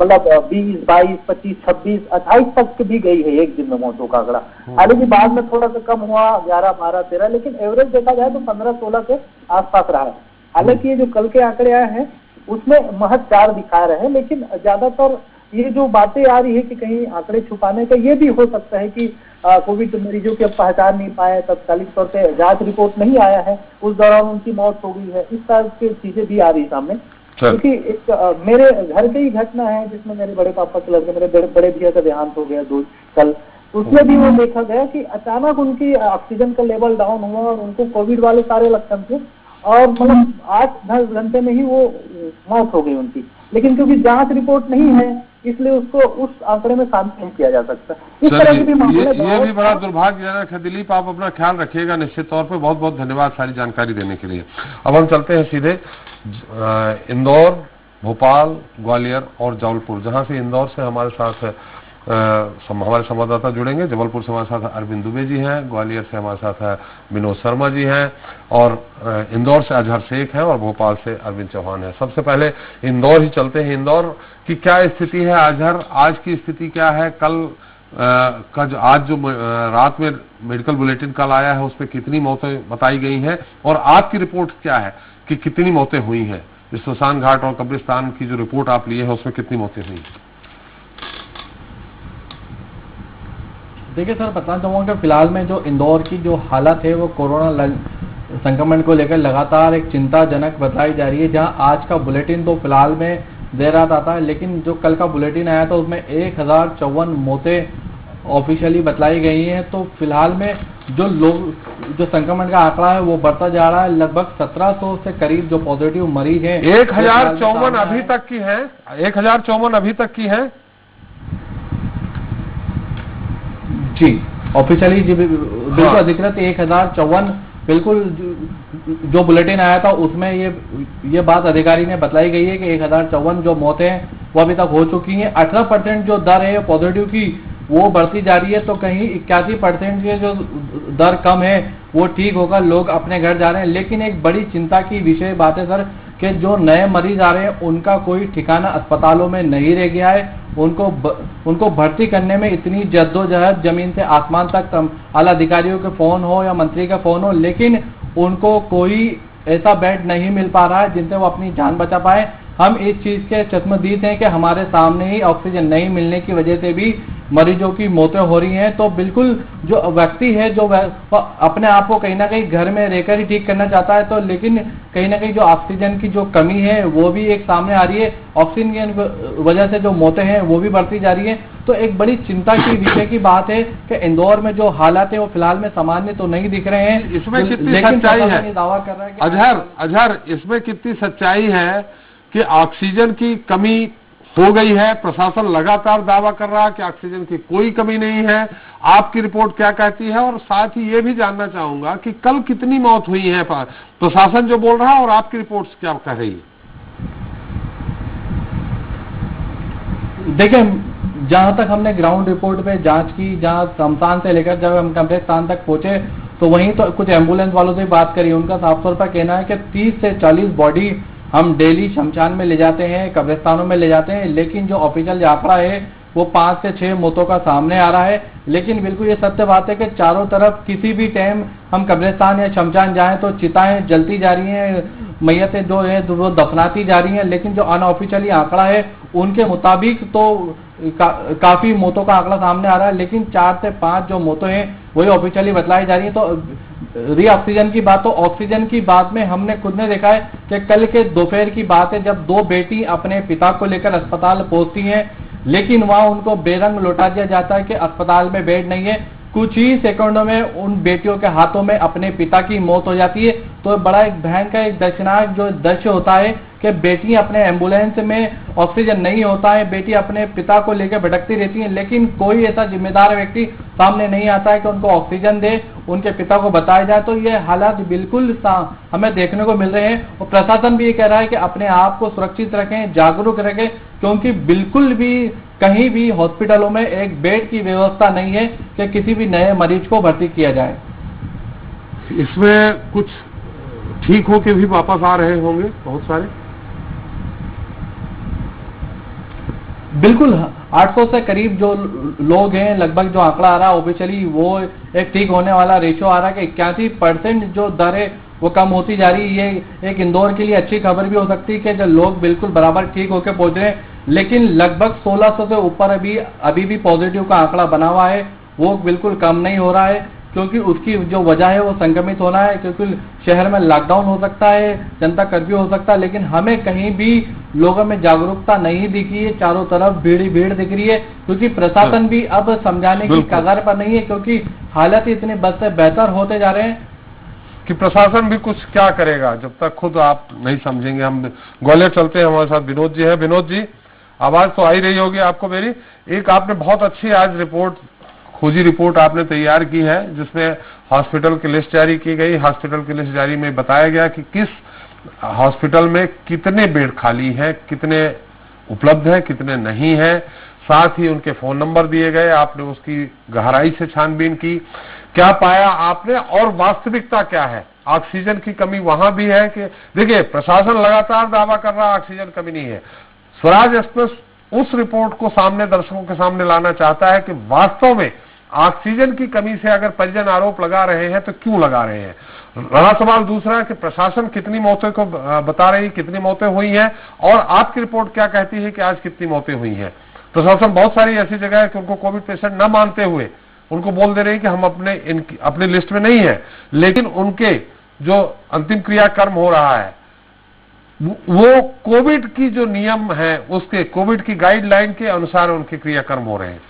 मतलब 20, 22, 25, 26, 28 तक भी गई है एक दिन में मौतों का आंकड़ा। हालांकि बाद में थोड़ा सा कम हुआ 11, 12, 13, लेकिन एवरेज देखा जाए तो 15-16 के आसपास रहा है। हालांकि ये जो कल के आंकड़े आए हैं उसमें महज 4 दिखा रहे हैं, लेकिन ज्यादातर ये जो बातें आ रही है कि कहीं आंकड़े छुपाने का, ये भी हो सकता है कि कोविड मरीजों की अब पहचान नहीं पाए, तत्कालिक तौर पे जांच रिपोर्ट नहीं आया है, उस दौरान उनकी मौत हो गई है, इस तरह की चीजें भी आ रही सामने। क्योंकि एक मेरे घर की ही घटना है जिसमें मेरे बड़े पापा के लड़के, मेरे बड़े भैया का देहांत हो गया कल। उसमें भी वो देखा गया कि अचानक उनकी ऑक्सीजन का लेवल डाउन हुआ और उनको कोविड वाले सारे लक्षण थे और मतलब 8-10 घंटे में ही वो मौत हो गई उनकी। लेकिन क्योंकि जांच रिपोर्ट नहीं है इसलिए उसको उस आंकड़े में शामिल नहीं किया जा सकता। इस तरह के भी मामले ये भी बड़ा दुर्भाग्यजनक है। दिलीप, आप अपना ख्याल रखिएगा निश्चित तौर पे। बहुत बहुत धन्यवाद सारी जानकारी देने के लिए। अब हम चलते हैं सीधे इंदौर, भोपाल, ग्वालियर और जबलपुर, जहां से इंदौर से हमारे साथ हमारे संवाददाता जुड़ेंगे। जबलपुर से हमारे साथ अरविंद दुबे जी हैं, ग्वालियर से हमारे साथ है विनोद शर्मा जी हैं और इंदौर से अजहर शेख हैं और भोपाल से अरविंद चौहान है। सबसे पहले इंदौर ही चलते हैं। इंदौर की क्या स्थिति है अजहर, आज की स्थिति क्या है? कल आज जो रात में मेडिकल बुलेटिन कल आया है उसमें कितनी मौतें बताई गई हैं और आज की रिपोर्ट क्या है कि कितनी मौतें हुई हैं? इस शमशान घाट और कब्रिस्तान की जो रिपोर्ट आप लिए हैं उसमें कितनी मौतें हुई? देखिए सर, बताना चाहूँगा कि फिलहाल में जो इंदौर की जो हालत है वो कोरोना संक्रमण को लेकर लगातार एक चिंताजनक बताई जा रही है। जहां आज का बुलेटिन तो फिलहाल में देर रात आता है, लेकिन जो कल का बुलेटिन आया था उसमें 1054 मौतें ऑफिशियली बतलाई गई हैं। तो फिलहाल में जो संक्रमण का आंकड़ा है वो बढ़ता जा रहा है। लगभग 1700 से करीब जो पॉजिटिव मरीज हैं 1054 अभी तक की है। 1054 अभी तक की है जी, ऑफिशियली जी बिल्कुल अधिकृत 1054 बिल्कुल जो बुलेटिन आया था उसमें ये बात अधिकारी ने बतलाई गई है कि 1054 जो मौतें हैं वो अभी तक हो चुकी हैं। 18% जो दर है पॉजिटिव की वो बढ़ती जा रही है, तो कहीं 81% की जो दर कम है वो ठीक होगा, लोग अपने घर जा रहे हैं। लेकिन एक बड़ी चिंता की विषय बात है सर कि जो नए मरीज आ रहे हैं उनका कोई ठिकाना अस्पतालों में नहीं रह गया है। उनको भर्ती करने में इतनी जद्दोजहद जमीन से आसमान तक आला अधिकारियों के फोन हो या मंत्री का फोन हो, लेकिन उनको कोई ऐसा बेड नहीं मिल पा रहा है जिनसे वो अपनी जान बचा पाए। हम इस चीज के चश्मदीद हैं कि हमारे सामने ही ऑक्सीजन नहीं मिलने की वजह से भी मरीजों की मौतें हो रही हैं। तो बिल्कुल जो व्यक्ति है जो अपने आप को कहीं ना कहीं घर में रहकर ही ठीक करना चाहता है, तो लेकिन कहीं ना कहीं जो ऑक्सीजन की जो कमी है वो भी एक सामने आ रही है। ऑक्सीजन की वजह से जो मौतें हैं वो भी बढ़ती जा रही है। तो एक बड़ी चिंता की विषय की बात है कि इंदौर में जो हालात है वो फिलहाल में सामान्य तो नहीं दिख रहे हैं। इसमें कितनी सच्चाई है दावा कर रहा है अजहर, इसमें कितनी सच्चाई है कि ऑक्सीजन की कमी हो गई है? प्रशासन लगातार दावा कर रहा है कि ऑक्सीजन की कोई कमी नहीं है। आपकी रिपोर्ट क्या कहती है? और साथ ही ये भी जानना चाहूंगा कि कल कितनी मौत हुई है, प्रशासन जो बोल रहा है और आपकी रिपोर्ट क्या कह रही है? देखिए, जहां तक हमने ग्राउंड रिपोर्ट पे जांच की, जहां शमशान से लेकर जब हम कब्रिस्तान तक पहुंचे तो वहीं तो कुछ एम्बुलेंस वालों से बात करी। उनका साफ तौर पर कहना है कि 30 से 40 बॉडी हम डेली शमशान में ले जाते हैं, कब्रिस्तानों में ले जाते हैं, लेकिन जो ऑफिशियल आंकड़ा है वो 5 से 6 मौतों का सामने आ रहा है। लेकिन बिल्कुल ये सत्य बात है कि चारों तरफ किसी भी टाइम हम कब्रिस्तान या शमशान जाएं तो चिताएं जलती जा रही हैं, मैयतें जो है वो दफनाती जा रही हैं। लेकिन जो अनऑफिशियली आंकड़ा है उनके मुताबिक तो काफी मौतों का आंकड़ा सामने आ रहा है, लेकिन 4 से 5 जो मौतें हैं वही ऑफिशियली बतलाई जा रही है। तो री ऑक्सीजन की बात, तो ऑक्सीजन की बात में हमने खुद ने देखा है कि कल के दोपहर की बात है जब 2 बेटी अपने पिता को लेकर अस्पताल पहुंचती हैं, लेकिन वहां उनको बेरंग लौटा दिया जाता है कि अस्पताल में बेड नहीं है। कुछ ही सेकंडों में उन बेटियों के हाथों में अपने पिता की मौत हो जाती है। तो बड़ा एक भयंकर एक दर्शनाक जो दृश्य होता है कि बेटी अपने एम्बुलेंस में ऑक्सीजन नहीं होता है, बेटी अपने पिता को लेकर भटकती रहती है, लेकिन कोई ऐसा जिम्मेदार व्यक्ति सामने नहीं आता है कि उनको ऑक्सीजन दे, उनके पिता को बताया जाए। तो ये हालात बिल्कुल हमें देखने को मिल रहे हैं और प्रशासन भी ये कह रहा है कि अपने आप को सुरक्षित रखें, जागरूक रखें क्योंकि बिल्कुल भी कहीं भी हॉस्पिटलों में एक बेड की व्यवस्था नहीं है कि किसी भी नए मरीज को भर्ती किया जाए। इसमें कुछ ठीक होके भी वापस आ रहे होंगे बहुत सारे। बिल्कुल 800 से करीब जो लोग हैं, लगभग जो आंकड़ा आ रहा है ऑफिशियली, वो एक ठीक होने वाला रेशियो आ रहा है कि 81% जो दर है वो कम होती जा रही है। ये एक इंदौर के लिए अच्छी खबर भी हो सकती है कि जो लोग बिल्कुल बराबर ठीक होकर पहुंच रहे हैं, लेकिन लगभग 1600 से ऊपर अभी भी पॉजिटिव का आंकड़ा बना हुआ है, वो बिल्कुल कम नहीं हो रहा है, क्योंकि उसकी जो वजह है वो संक्रमित होना है, क्योंकि शहर में लॉकडाउन हो सकता है, जनता कर्फ्यू हो सकता है, लेकिन हमें कहीं भी लोगों में जागरूकता नहीं दिखी है। चारों तरफ भीड़ ही भीड़ दिख रही है, क्योंकि प्रशासन भी अब समझाने की कगार पर नहीं है, क्योंकि हालात इतने बद से बेहतर होते जा रहे हैं कि प्रशासन भी कुछ क्या करेगा जब तक खुद आप नहीं समझेंगे। हम ग्वालियर चलते हैं, हमारे साथ विनोद जी है। विनोद जी, आवाज तो आई रही होगी आपको मेरी। एक आपने बहुत अच्छी आज रिपोर्ट, खोजी रिपोर्ट आपने तैयार की है, जिसमें हॉस्पिटल की लिस्ट जारी की गई। हॉस्पिटल की लिस्ट जारी में बताया गया कि किस हॉस्पिटल में कितने बेड खाली हैं, कितने उपलब्ध हैं, कितने नहीं हैं, साथ ही उनके फोन नंबर दिए गए। आपने उसकी गहराई से छानबीन की, क्या पाया आपने और वास्तविकता क्या है? ऑक्सीजन की कमी वहां भी है कि देखिए, प्रशासन लगातार दावा कर रहा है ऑक्सीजन कमी नहीं है। स्वराज एक्सप्रेस उस रिपोर्ट को सामने दर्शकों के सामने लाना चाहता है कि वास्तव में ऑक्सीजन की कमी से अगर परिजन आरोप लगा रहे हैं तो क्यों लगा रहे हैं। रहा सवाल दूसरा कि प्रशासन कितनी मौतें को बता रही, कितनी मौतें हुई हैं, और आपकी रिपोर्ट क्या कहती है कि आज कितनी मौतें हुई हैं। प्रशासन बहुत सारी ऐसी जगह है कि उनको कोविड पेशेंट न मानते हुए उनको बोल दे रहे हैं कि हम अपनी लिस्ट में नहीं है, लेकिन उनके जो अंतिम क्रियाकर्म हो रहा है वो कोविड की जो नियम है, उसके कोविड की गाइडलाइन के अनुसार उनके क्रियाकर्म हो रहे हैं।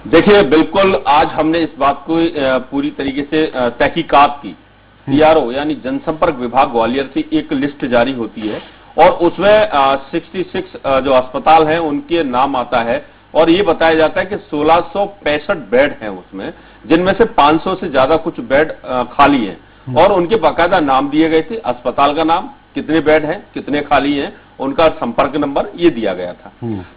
देखिए, बिल्कुल आज हमने इस बात को पूरी तरीके से तहकीकात की। PRO यानी जनसंपर्क विभाग ग्वालियर से एक लिस्ट जारी होती है और उसमें 66 जो अस्पताल हैं उनके नाम आता है और ये बताया जाता है कि 1665 बेड हैं उसमें, जिनमें से 500 से ज्यादा कुछ बेड खाली हैं और उनके बाकायदा नाम दिए गए थे। अस्पताल का नाम, कितने बेड हैं, कितने खाली हैं, उनका संपर्क नंबर ये दिया गया था।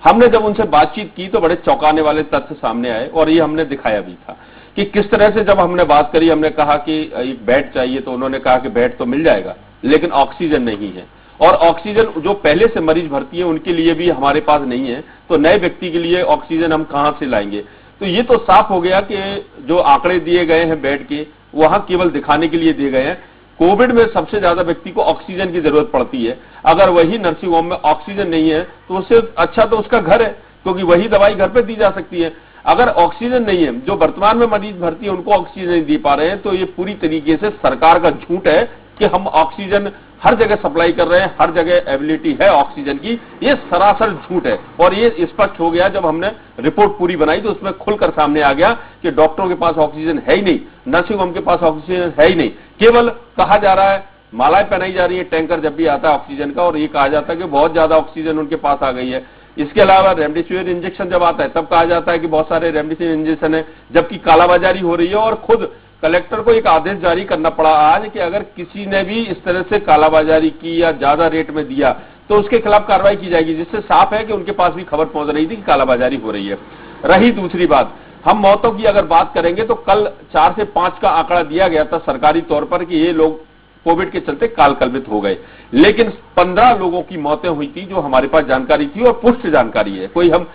हमने जब उनसे बातचीत की तो बड़े चौंकाने वाले तथ्य सामने आए और ये हमने दिखाया भी था कि किस तरह से जब हमने बात करी, हमने कहा कि एक बेड चाहिए तो उन्होंने कहा कि बेड तो मिल जाएगा लेकिन ऑक्सीजन नहीं है, और ऑक्सीजन जो पहले से मरीज भर्ती है उनके लिए भी हमारे पास नहीं है, तो नए व्यक्ति के लिए ऑक्सीजन हम कहां से लाएंगे। तो ये तो साफ हो गया कि जो आंकड़े दिए गए हैं बेड के, वहां केवल दिखाने के लिए दिए गए हैं। कोविड में सबसे ज्यादा व्यक्ति को ऑक्सीजन की जरूरत पड़ती है, अगर वही नर्सिंग होम में ऑक्सीजन नहीं है तो उससे अच्छा तो उसका घर है, क्योंकि वही दवाई घर पे दी जा सकती है। अगर ऑक्सीजन नहीं है, जो वर्तमान में मरीज भर्ती है उनको ऑक्सीजन नहीं दे पा रहे हैं, तो ये पूरी तरीके से सरकार का झूठ है कि हम ऑक्सीजन हर जगह सप्लाई कर रहे हैं, हर जगह एबिलिटी है ऑक्सीजन की। ये सरासर झूठ है और ये स्पष्ट हो गया जब हमने रिपोर्ट पूरी बनाई तो उसमें खुलकर सामने आ गया कि डॉक्टरों के पास ऑक्सीजन है ही नहीं, नर्सिंग होम के पास ऑक्सीजन है ही नहीं। केवल कहा जा रहा है, मालाएं पहनाई जा रही है टैंकर जब भी आता है ऑक्सीजन का, और ये कहा जाता है कि बहुत ज्यादा ऑक्सीजन उनके पास आ गई है। इसके अलावा रेमडेसिविर इंजेक्शन जब आता है तब कहा जाता है कि बहुत सारे रेमडेसिविर इंजेक्शन है, जबकि कालाबाजारी हो रही है। और खुद कलेक्टर को एक आदेश जारी करना पड़ा आज कि अगर किसी ने भी इस तरह से कालाबाजारी की या ज्यादा रेट में दिया तो उसके खिलाफ कार्रवाई की जाएगी, जिससे साफ है कि उनके पास भी खबर पहुंच रही थी कि कालाबाजारी हो रही है। रही दूसरी बात, हम मौतों की अगर बात करेंगे तो कल 4 से 5 का आंकड़ा दिया गया था सरकारी तौर पर कि ये लोग कोविड के चलते कालकल्पित हो गए, लेकिन 15 लोगों की मौतें हुई थी जो हमारे पास जानकारी थी और पुष्ट जानकारी है। कोई हम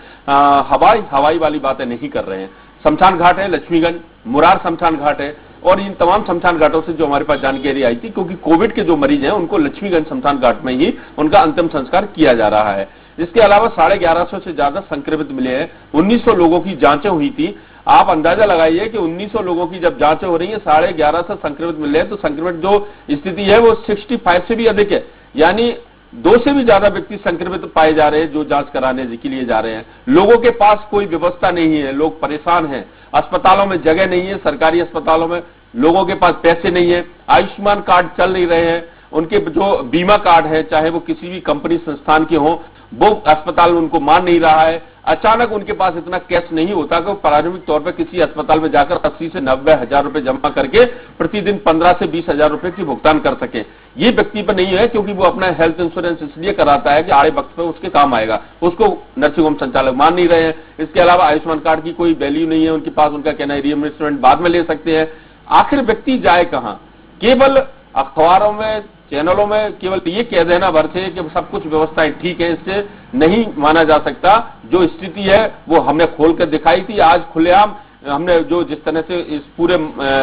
हवाई वाली बातें नहीं कर रहे हैं। शमशान घाट है लक्ष्मीगंज, मुरार शमशान घाट है, और इन तमाम शमशान घाटों से जो हमारे पास जानकारी आई थी, क्योंकि कोविड के जो मरीज हैं उनको लक्ष्मीगंज शमशान घाट में ही उनका अंतिम संस्कार किया जा रहा है। इसके अलावा 1150 से ज्यादा संक्रमित मिले हैं। 1900 लोगों की जांचें हुई थी। आप अंदाजा लगाइए कि 1900 लोगों की जब जांचें हो रही है, 1150 संक्रमित मिले हैं, तो संक्रमित जो स्थिति है वो 65 से भी अधिक है, यानी 2 से भी ज्यादा व्यक्ति संक्रमित पाए जा रहे हैं जो जांच कराने के लिए जा रहे हैं। लोगों के पास कोई व्यवस्था नहीं है, लोग परेशान हैं, अस्पतालों में जगह नहीं है, सरकारी अस्पतालों में लोगों के पास पैसे नहीं है, आयुष्मान कार्ड चल नहीं रहे हैं, उनके जो बीमा कार्ड है चाहे वो किसी भी कंपनी संस्थान के हो, वो अस्पताल उनको मान नहीं रहा है। अचानक उनके पास इतना कैश नहीं होता कि वो प्रारंभिक तौर पर किसी अस्पताल में जाकर 80 से 90 हजार रुपए जमा करके प्रतिदिन 15 से 20 हजार रुपए की भुगतान कर सके। ये व्यक्ति पर नहीं है, क्योंकि वो अपना हेल्थ इंश्योरेंस इसलिए कराता है कि आड़े वक्त पे उसके काम आएगा। उसको नर्सिंग होम संचालक मान नहीं रहे हैं। इसके अलावा आयुष्मान कार्ड की कोई वैल्यू नहीं है उनके पास, उनका कहना है रिइंबर्समेंट बाद में ले सकते हैं। आखिर व्यक्ति जाए कहां? केवल अखबारों में, चैनलों में केवल ये कह देना भर से कि सब कुछ व्यवस्थाएं ठीक है, इससे नहीं माना जा सकता। जो स्थिति है वो हमने खोल कर दिखाई थी। आज खुलेआम हमने जो जिस तरह से इस पूरे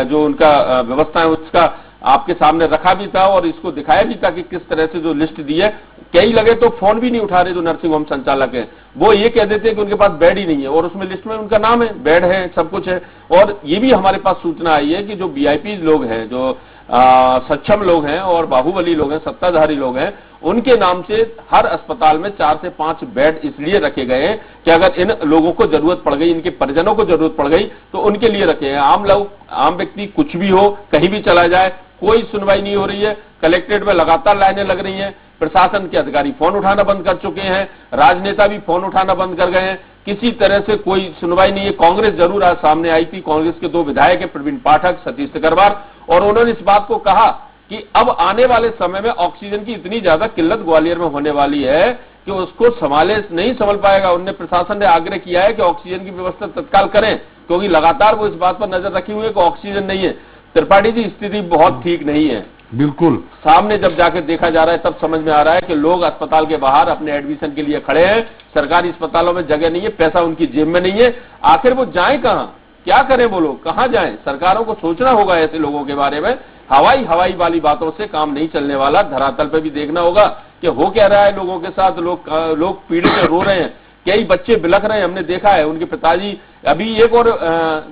जो उनका व्यवस्था है उसका आपके सामने रखा भी था और इसको दिखाया भी था कि किस तरह से जो लिस्ट दी है। कई लगे तो फोन भी नहीं उठा रहे जो नर्सिंग होम संचालक है, वो ये कह देते हैं कि उनके पास बेड ही नहीं है, और उसमें लिस्ट में उनका नाम है, बेड है, सब कुछ है। और ये भी हमारे पास सूचना आई है कि जो वीआईपी लोग हैं, जो सक्षम लोग हैं और बाहुबली लोग हैं, सत्ताधारी लोग हैं, उनके नाम से हर अस्पताल में 4 से 5 बेड इसलिए रखे गए हैं कि अगर इन लोगों को जरूरत पड़ गई, इनके परिजनों को जरूरत पड़ गई तो उनके लिए रखे हैं। आम लोग, आम व्यक्ति कुछ भी हो, कहीं भी चला जाए, कोई सुनवाई नहीं हो रही है। कलेक्ट्रेट में लगातार लाइनें लग रही हैं। प्रशासन के अधिकारी फोन उठाना बंद कर चुके हैं, राजनेता भी फोन उठाना बंद कर गए हैं। किसी तरह से कोई सुनवाई नहीं है। कांग्रेस जरूर आज सामने आई थी, कांग्रेस के 2 विधायक हैं, प्रवीण पाठक, सतीश सिकरवार, और उन्होंने इस बात को कहा कि अब आने वाले समय में ऑक्सीजन की इतनी ज्यादा किल्लत ग्वालियर में होने वाली है कि उसको नहीं संभल पाएगा। उन्होंने, प्रशासन ने आग्रह किया है कि ऑक्सीजन की व्यवस्था तत्काल करें, क्योंकि लगातार वो इस बात पर नजर रखी हुई है कि ऑक्सीजन नहीं है। त्रिपाठी जी, स्थिति बहुत ठीक नहीं है। बिल्कुल सामने जब जाकर देखा जा रहा है तब समझ में आ रहा है कि लोग अस्पताल के बाहर अपने एडमिशन के लिए खड़े हैं। सरकारी अस्पतालों में जगह नहीं है, पैसा उनकी जेब में नहीं है। आखिर वो जाएं कहां, क्या करें वो लोग, कहां जाएं? सरकारों को सोचना होगा ऐसे लोगों के बारे में। हवाई वाली बातों से काम नहीं चलने वाला। धरातल पे भी देखना होगा कि हो क्या रहा है लोगों के साथ। लोग पीड़ित से रो रहे हैं, कई बच्चे बिलख रहे हैं, हमने देखा है। उनके पिताजी, अभी एक और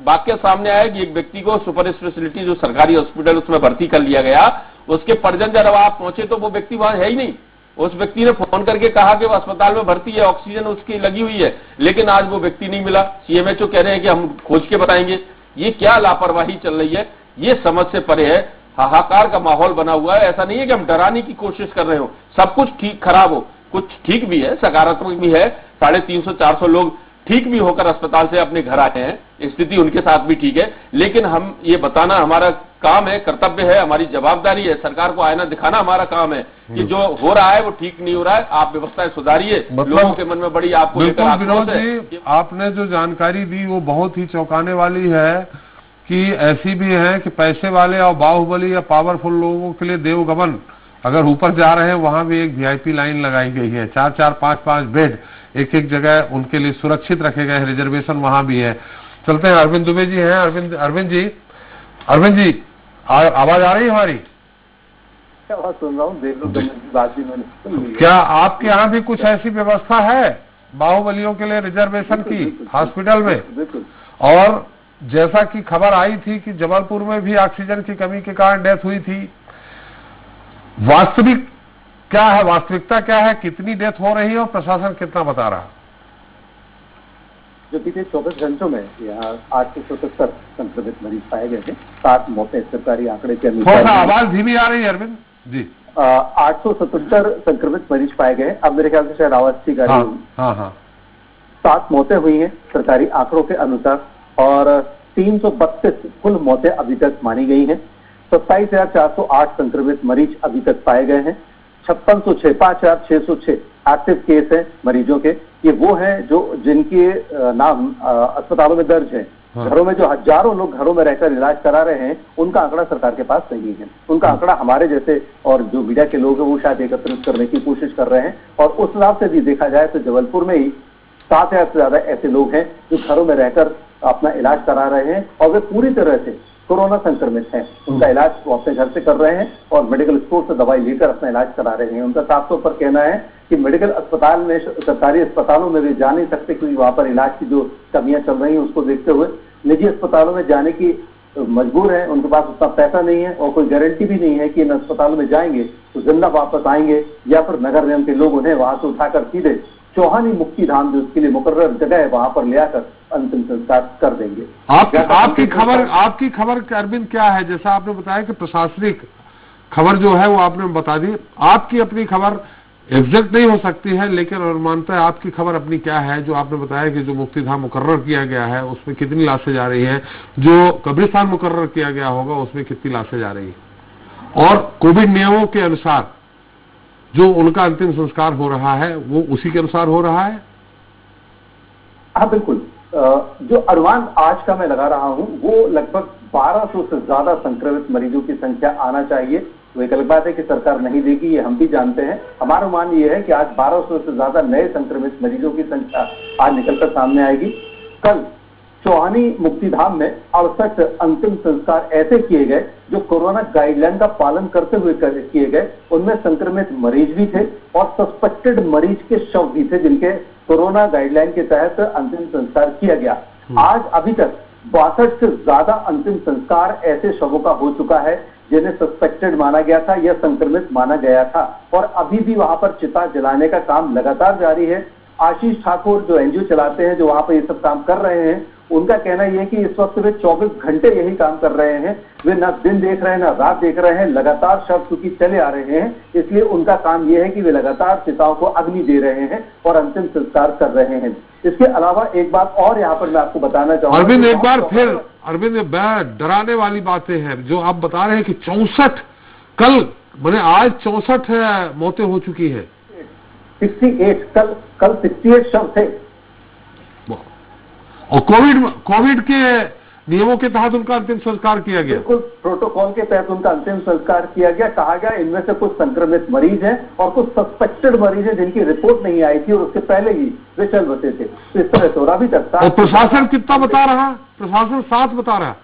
वाक्य सामने आया कि एक व्यक्ति को सुपर स्पेशलिटी जो सरकारी हॉस्पिटल उसमें भर्ती कर लिया गया, उसके परिजन जब आप पहुंचे तो वो व्यक्ति वहां है ही नहीं। उस व्यक्ति ने फोन करके कहा कि वो अस्पताल में भर्ती है, ऑक्सीजन उसकी लगी हुई है, लेकिन आज वो व्यक्ति नहीं मिला। सीएमएचओ कह रहे हैं कि हम खोज के बताएंगे। ये क्या लापरवाही चल रही है, ये समझ से परे है। हाहाकार का माहौल बना हुआ है। ऐसा नहीं है कि हम डराने की कोशिश कर रहे हो, सब कुछ ठीक खराब हो, कुछ ठीक भी है, सकारात्मक भी है। 350-400 लोग ठीक भी होकर अस्पताल से अपने घर आए हैं, स्थिति उनके साथ भी ठीक है। लेकिन हम ये बताना हमारा काम है, कर्तव्य है, हमारी जवाबदारी है। सरकार को आईना दिखाना हमारा काम है कि जो हो रहा है वो ठीक नहीं हो रहा है, आप व्यवस्थाएं सुधारिए। लोगों के मन में बड़ी आपको लेकर विनोद जी, आपने जो जानकारी दी वो बहुत ही चौंकाने वाली है कि ऐसी भी है कि पैसे वाले और बाहुबली या पावरफुल लोगों के लिए देवगमन अगर ऊपर जा रहे हैं, वहां भी एक वीआईपी लाइन लगाई गई है। 4-4, 5-5 बेड एक जगह उनके लिए सुरक्षित रखे गए हैं, रिजर्वेशन वहां भी है। चलते हैं, अरविंद दुबे जी हैं। अरविंद जी आवाज आ रही है हमारी? आवाज सुन रहा हूँ, देख लो बात भी मैंने सुन ली। क्या आपके यहाँ भी कुछ ऐसी व्यवस्था है बाहुबलियों के लिए रिजर्वेशन की हॉस्पिटल में? बिल्कुल। और जैसा कि खबर आई थी कि जबलपुर में भी ऑक्सीजन की कमी के कारण डेथ हुई थी, वास्तविक क्या है, वास्तविकता क्या है, कितनी डेथ हो रही है और प्रशासन कितना बता रहा है? जो बीते 24 घंटों में यहाँ 877 संक्रमित मरीज पाए गए थे। 7 मौतें सरकारी आंकड़े के अनुसार। थोड़ा आवाज धीमी आ रही है अरविंद जी। 877 संक्रमित मरीज पाए गए। अब मेरे ख्याल से शायद आवाज की गाड़ी होगी। हाँ। 7 मौतें हुई हैं सरकारी आंकड़ों के अनुसार, और 332 कुल मौतें अभी तक मानी गई हैं। 27,408 संक्रमित मरीज अभी तक पाए गए हैं। 5,606 एक्टिव केस हैं मरीजों के। ये वो हैं जो जिनके नाम अस्पतालों में दर्ज है। घरों में जो हजारों लोग घरों में रहकर इलाज करा रहे हैं, उनका आंकड़ा सरकार के पास नहीं है। उनका आंकड़ा हमारे जैसे और जो मीडिया के लोग हैं वो शायद एकत्रित करने की कोशिश कर रहे हैं। और उस हिसाब से भी देखा जाए तो जबलपुर में ही 7,000 से ज्यादा ऐसे लोग हैं जो घरों में रहकर अपना इलाज करा रहे हैं, और वे पूरी तरह से कोरोना संक्रमित हैं। उनका इलाज वो अपने घर से कर रहे हैं और मेडिकल स्टोर से दवाई लेकर अपना इलाज करा रहे हैं। उनका साफ तौर पर कहना है कि मेडिकल अस्पताल में, सरकारी अस्पतालों में वे जा नहीं सकते क्योंकि वहां पर इलाज की जो कमियां चल रही हैं उसको देखते हुए निजी अस्पतालों में जाने की मजबूर है। उनके पास उतना पैसा नहीं है और कोई गारंटी भी नहीं है कि इन अस्पतालों में जाएंगे तो जिंदा वापस आएंगे, या फिर नगर निगम के लोग उन्हें वहां से उठाकर सीधे चौहानी मुक्ति धाम जो उसके लिए मुकर्रर जगह है वहां पर ले आकर अंतिम संस्कार कर देंगे। आपकी खबर अरविंद क्या है? जैसा आपने बताया कि प्रशासनिक खबर जो है वो आपने बता दी, आपकी अपनी खबर एग्जैक्ट नहीं हो सकती है, लेकिन अनुमानतः आपकी खबर अपनी क्या है? जो आपने बताया कि जो मुक्तिधाम मुकर्रर किया गया है उसमें कितनी लाशें जा रही हैं, जो कब्रिस्तान मुकर्रर किया गया होगा उसमें कितनी लाशें जा रही है, और कोविड नियमों के अनुसार जो उनका अंतिम संस्कार हो रहा है वो उसी के अनुसार हो रहा है? हाँ बिल्कुल, जो अनुमान आज का मैं लगा रहा हूं वो लगभग 1200 से ज्यादा संक्रमित मरीजों की संख्या आना चाहिए। वो एक अलग बात है कि सरकार नहीं देगी, ये हम भी जानते हैं। हमारा अनुमान ये है कि आज 1200 से ज्यादा नए संक्रमित मरीजों की संख्या आज निकलकर सामने आएगी। कल चौहानी मुक्तिधाम में 68 अंतिम संस्कार ऐसे किए गए जो कोरोना गाइडलाइन का पालन करते हुए किए गए। उनमें संक्रमित मरीज भी थे और सस्पेक्टेड मरीज के शव भी थे जिनके कोरोना गाइडलाइन के तहत अंतिम संस्कार किया गया। आज अभी तक 62 से ज्यादा अंतिम संस्कार ऐसे शवों का हो चुका है जिन्हें सस्पेक्टेड माना गया था या संक्रमित माना गया था, और अभी भी वहां पर चिता जलाने का काम लगातार जारी है। आशीष ठाकुर जो एनजीओ चलाते हैं, जो वहां पर ये सब काम कर रहे हैं, उनका कहना यह है कि इस वक्त वे 24 घंटे यही काम कर रहे हैं। वे ना दिन देख रहे हैं ना रात देख रहे हैं, लगातार शव चूंकि चले आ रहे हैं, इसलिए उनका काम यह है कि वे लगातार चिताओं को अग्नि दे रहे हैं और अंतिम संस्कार कर रहे हैं। इसके अलावा एक बात और यहाँ पर मैं आपको बताना चाहूंगा। अरविंद, एक बार फिर अरविंद, डराने वाली बातें हैं जो आप बता रहे हैं कि 64 कल मैंने आज 64 मौतें हो चुकी है। 68 कल 68 शव थे, और कोविड के नियमों के तहत उनका अंतिम संस्कार किया गया। बिल्कुल, प्रोटोकॉल के तहत उनका अंतिम संस्कार किया गया। कहा गया इनमें से कुछ संक्रमित मरीज हैं और कुछ सस्पेक्टेड मरीज हैं जिनकी रिपोर्ट नहीं आई थी और उसके पहले ही वे चल बसे थे। तो इस तरह से और अभी तक और प्रशासन कितना बता रहा? प्रशासन 7 बता रहा है।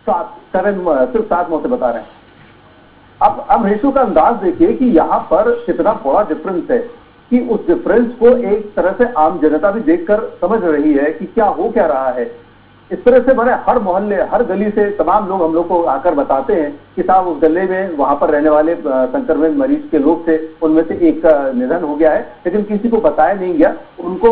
7 सिर्फ 7 मौतें बता रहे हैं। अब रेशो का अंदाज देखिए कि यहाँ पर कितना बड़ा डिफरेंस है कि उस डिफरेंस को एक तरह से आम जनता भी देखकर समझ रही है कि क्या हो क्या रहा है। इस तरह से मैंने हर मोहल्ले हर गली से तमाम लोग हम लोग को आकर बताते हैं कि साहब उस गले में वहां पर रहने वाले संक्रमित मरीज के लोग थे, उनमें से एक का निधन हो गया है, लेकिन किसी को बताया नहीं गया। उनको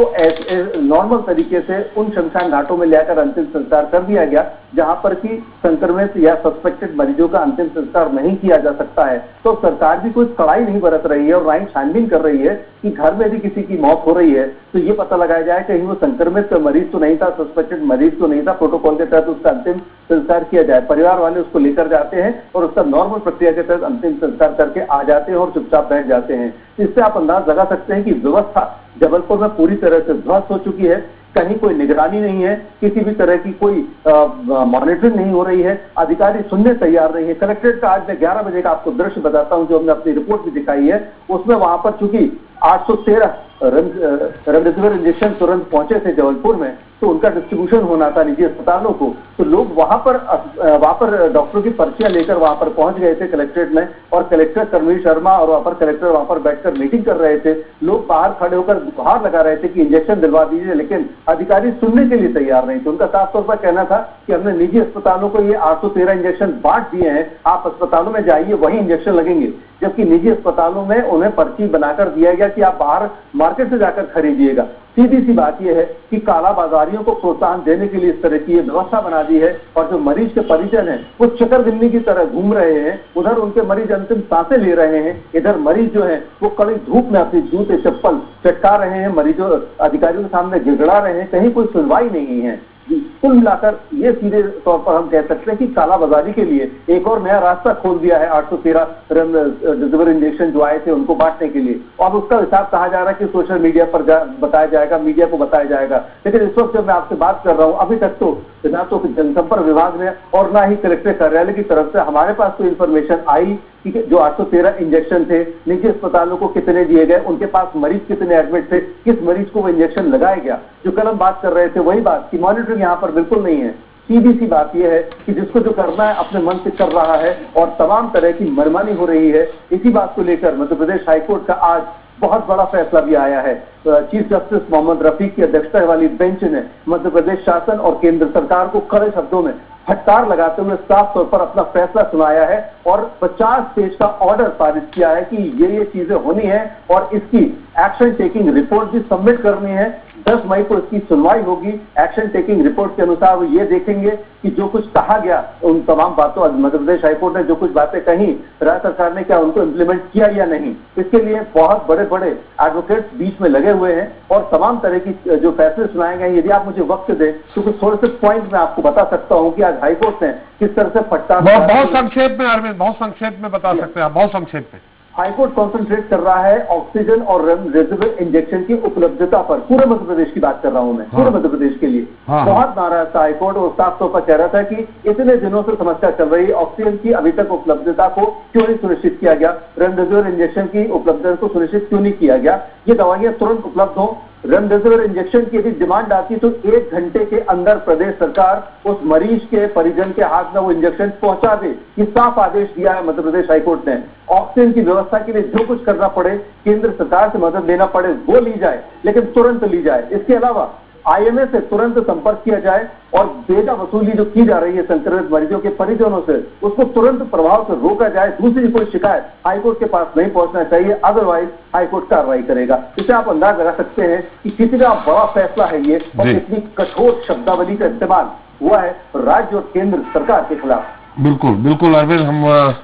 नॉर्मल तरीके से उन शमशान घाटों में लेकर अंतिम संस्कार कर दिया गया जहां पर कि संक्रमित या सस्पेक्टेड मरीजों का अंतिम संस्कार नहीं किया जा सकता है। तो सरकार भी कोई कड़ाई नहीं बरत रही है और ना ही छानबीन कर रही है कि घर में भी किसी की मौत हो रही है तो ये पता लगाया जाए कहीं वो संक्रमित मरीज तो नहीं था, सस्पेक्टेड मरीज तो नहीं था, प्रोटोकॉल के तहत उसका अंतिम संस्कार किया जाए। परिवार वाले उसको लेकर जाते हैं और उसका नॉर्मल प्रक्रिया के तहत अंतिम संस्कार करके आ जाते हैं और चुपचाप बैठ जाते हैं। इससे आप अंदाज लगा सकते हैं कि व्यवस्था जबलपुर में पूरी तरह से ध्वस्त हो चुकी है। कहीं कोई निगरानी नहीं है, किसी भी तरह की कोई मॉनिटरिंग नहीं हो रही है, अधिकारी सुनने तैयार नहीं है। कलेक्ट्रेट का आज मैं 11 बजे का आपको दृश्य बताता हूं जो हमने अपनी रिपोर्ट भी दिखाई है। उसमें वहां पर चूंकि 813 रेमडेसिविर इंजेक्शन तुरंत पहुंचे थे जबलपुर में, तो उनका डिस्ट्रीब्यूशन होना था निजी अस्पतालों को, तो लोग वहां पर डॉक्टरों की पर्चियां लेकर वहां पर पहुंच गए थे कलेक्ट्रेट में, और कलेक्टर कर्मीर शर्मा और अपर कलेक्टर वहां पर बैठकर मीटिंग कर रहे थे। लोग बाहर खड़े होकर गुहार लगा रहे थे कि इंजेक्शन दिलवा दीजिए, लेकिन अधिकारी सुनने के लिए तैयार नहीं थे। उनका साफ तौर पर कहना था कि हमने निजी अस्पतालों को ये 813 इंजेक्शन बांट दिए हैं, आप अस्पतालों में जाइए वही इंजेक्शन लगेंगे, जबकि निजी अस्पतालों में उन्हें पर्ची बनाकर दिया गया कि आप बाहर मार्केट से जाकर खरीदिएगा। सीधी सी बात यह है कि कालाबाजारियों को प्रोत्साहन देने के लिए इस तरह की व्यवस्था बना दी है, और जो मरीज के परिजन हैं वो चकरगिन्नी की तरह घूम रहे हैं। उधर उनके मरीज अंतिम सांसें ले रहे हैं, इधर मरीज जो है वो कड़ी धूप में अपनी जूते चप्पल चटका रहे हैं, मरीजों अधिकारियों के सामने गिड़गड़ा रहे हैं, कहीं कोई सुनवाई नहीं है। कुल मिलाकर ये सीधे तौर पर हम कह सकते हैं कि कालाबाजारी के लिए एक और नया रास्ता खोल दिया है 813 रेमडेसिविर इंजेक्शन जो आए थे उनको बांटने के लिए। और उसका हिसाब कहा जा रहा है कि सोशल मीडिया पर बताया जाएगा, मीडिया को बताया जाएगा। लेकिन इस वक्त जब मैं आपसे बात कर रहा हूं, अभी तक तो ना तो जनसंपर्क विभाग ने और ना ही कलेक्टर कार्यालय की तरफ से हमारे पास कोई इंफॉर्मेशन आई कि जो 813 इंजेक्शन थे निजी अस्पतालों को कितने दिए गए, उनके पास मरीज कितने एडमिट थे, किस मरीज को वो इंजेक्शन लगाया गया। जो कल हम बात कर रहे थे वही बात कि मॉनिटरिंग यहाँ पर बिल्कुल नहीं है। सीधी सी बात यह है कि जिसको जो करना है अपने मन से कर रहा है और तमाम तरह की मनमानी हो रही है। इसी बात को लेकर मध्य प्रदेश हाईकोर्ट का आज बहुत बड़ा फैसला भी आया है। चीफ जस्टिस मोहम्मद रफीक की अध्यक्षता वाली बेंच ने मध्य प्रदेश शासन और केंद्र सरकार को कड़े शब्दों में फटकार लगाते हुए साफ तौर पर अपना फैसला सुनाया है और 50 पेज का ऑर्डर पारित किया है कि ये चीजें होनी है और इसकी एक्शन टेकिंग रिपोर्ट भी सबमिट करनी है। 10 मई को इसकी सुनवाई होगी। एक्शन टेकिंग रिपोर्ट के अनुसार वो ये देखेंगे कि जो कुछ कहा गया उन तमाम बातों, मध्य प्रदेश हाईकोर्ट ने जो कुछ बातें कही, राज्य सरकार ने क्या उनको इम्प्लीमेंट किया या नहीं। इसके लिए बहुत बड़े बड़े एडवोकेट्स बीच में लगे हुए हैं और तमाम तरह की जो फैसले सुनाए गए। यदि आप मुझे वक्त दें तो कुछ थोड़े से पॉइंट मैं आपको बता सकता हूँ कि आज हाईकोर्ट ने किस तरह से फटकार। बहुत संक्षेप में अरविंद, बहुत संक्षेप में बता सकते हैं आप, बहुत संक्षेप में। हाईकोर्ट कॉन्सेंट्रेट कर रहा है ऑक्सीजन और रेमडेसिविर इंजेक्शन की उपलब्धता पर। पूरे मध्य प्रदेश की बात कर रहा हूं मैं, पूरे मध्य प्रदेश के लिए। बहुत नाराज था हाईकोर्ट और साफ तौर पर कह रहा था कि इतने दिनों से समस्या चल रही, ऑक्सीजन की अभी तक उपलब्धता को क्यों नहीं सुनिश्चित किया गया, रेमडेसिविर इंजेक्शन की उपलब्धता को सुनिश्चित क्यों नहीं किया गया, ये दवाइयां तुरंत उपलब्ध हो। रेमडेसिविर इंजेक्शन की यदि डिमांड आती तो 1 घंटे के अंदर प्रदेश सरकार उस मरीज के परिजन के हाथ में वो इंजेक्शन पहुंचा दे। ये साफ आदेश दिया है मध्य प्रदेश हाईकोर्ट ने। ऑक्सीजन की व्यवस्था के लिए जो कुछ करना पड़े, केंद्र सरकार से मदद लेना पड़े, वो ली जाए, लेकिन तुरंत ली जाए। इसके अलावा आईएमए से तुरंत संपर्क किया जाए और बेजा वसूली जो की जा रही है संक्रमित मरीजों के परिजनों से, उसको तुरंत प्रभाव से रोका जाए। दूसरी कोई शिकायत हाईकोर्ट के पास नहीं पहुंचना चाहिए, अदरवाइज हाईकोर्ट कार्रवाई करेगा। इसे आप अंदाज लगा सकते हैं कि कितना बड़ा फैसला है ये और कितनी कठोर शब्दावली का इस्तेमाल हुआ है राज्य और केंद्र सरकार के खिलाफ। बिल्कुल बिल्कुल अरविंद,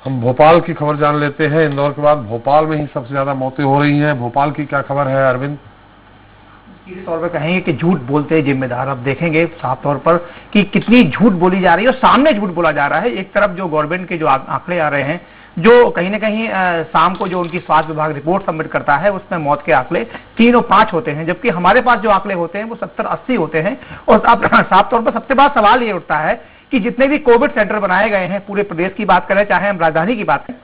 हम भोपाल की खबर जान लेते हैं। इंदौर के बाद भोपाल में ही सबसे ज्यादा मौतें हो रही हैं। भोपाल की क्या खबर है अरविंद? सीधे तौर पर कहेंगे कि झूठ बोलते हैं जिम्मेदार। अब देखेंगे साफ तौर पर कि कितनी झूठ बोली जा रही है और सामने झूठ बोला जा रहा है। एक तरफ जो गवर्नमेंट के जो आंकड़े आ रहे हैं, जो कहीं ना कहीं शाम को जो उनकी स्वास्थ्य विभाग रिपोर्ट सबमिट करता है उसमें मौत के आंकड़े 3 और 5 होते हैं, जबकि हमारे पास जो आंकड़े होते हैं वो 70-80 होते हैं। और साफ तौर पर सबसे बड़ा सवाल ये उठता है कि जितने भी कोविड सेंटर बनाए गए हैं, पूरे प्रदेश की बात करें चाहे हम राजधानी की बात करें,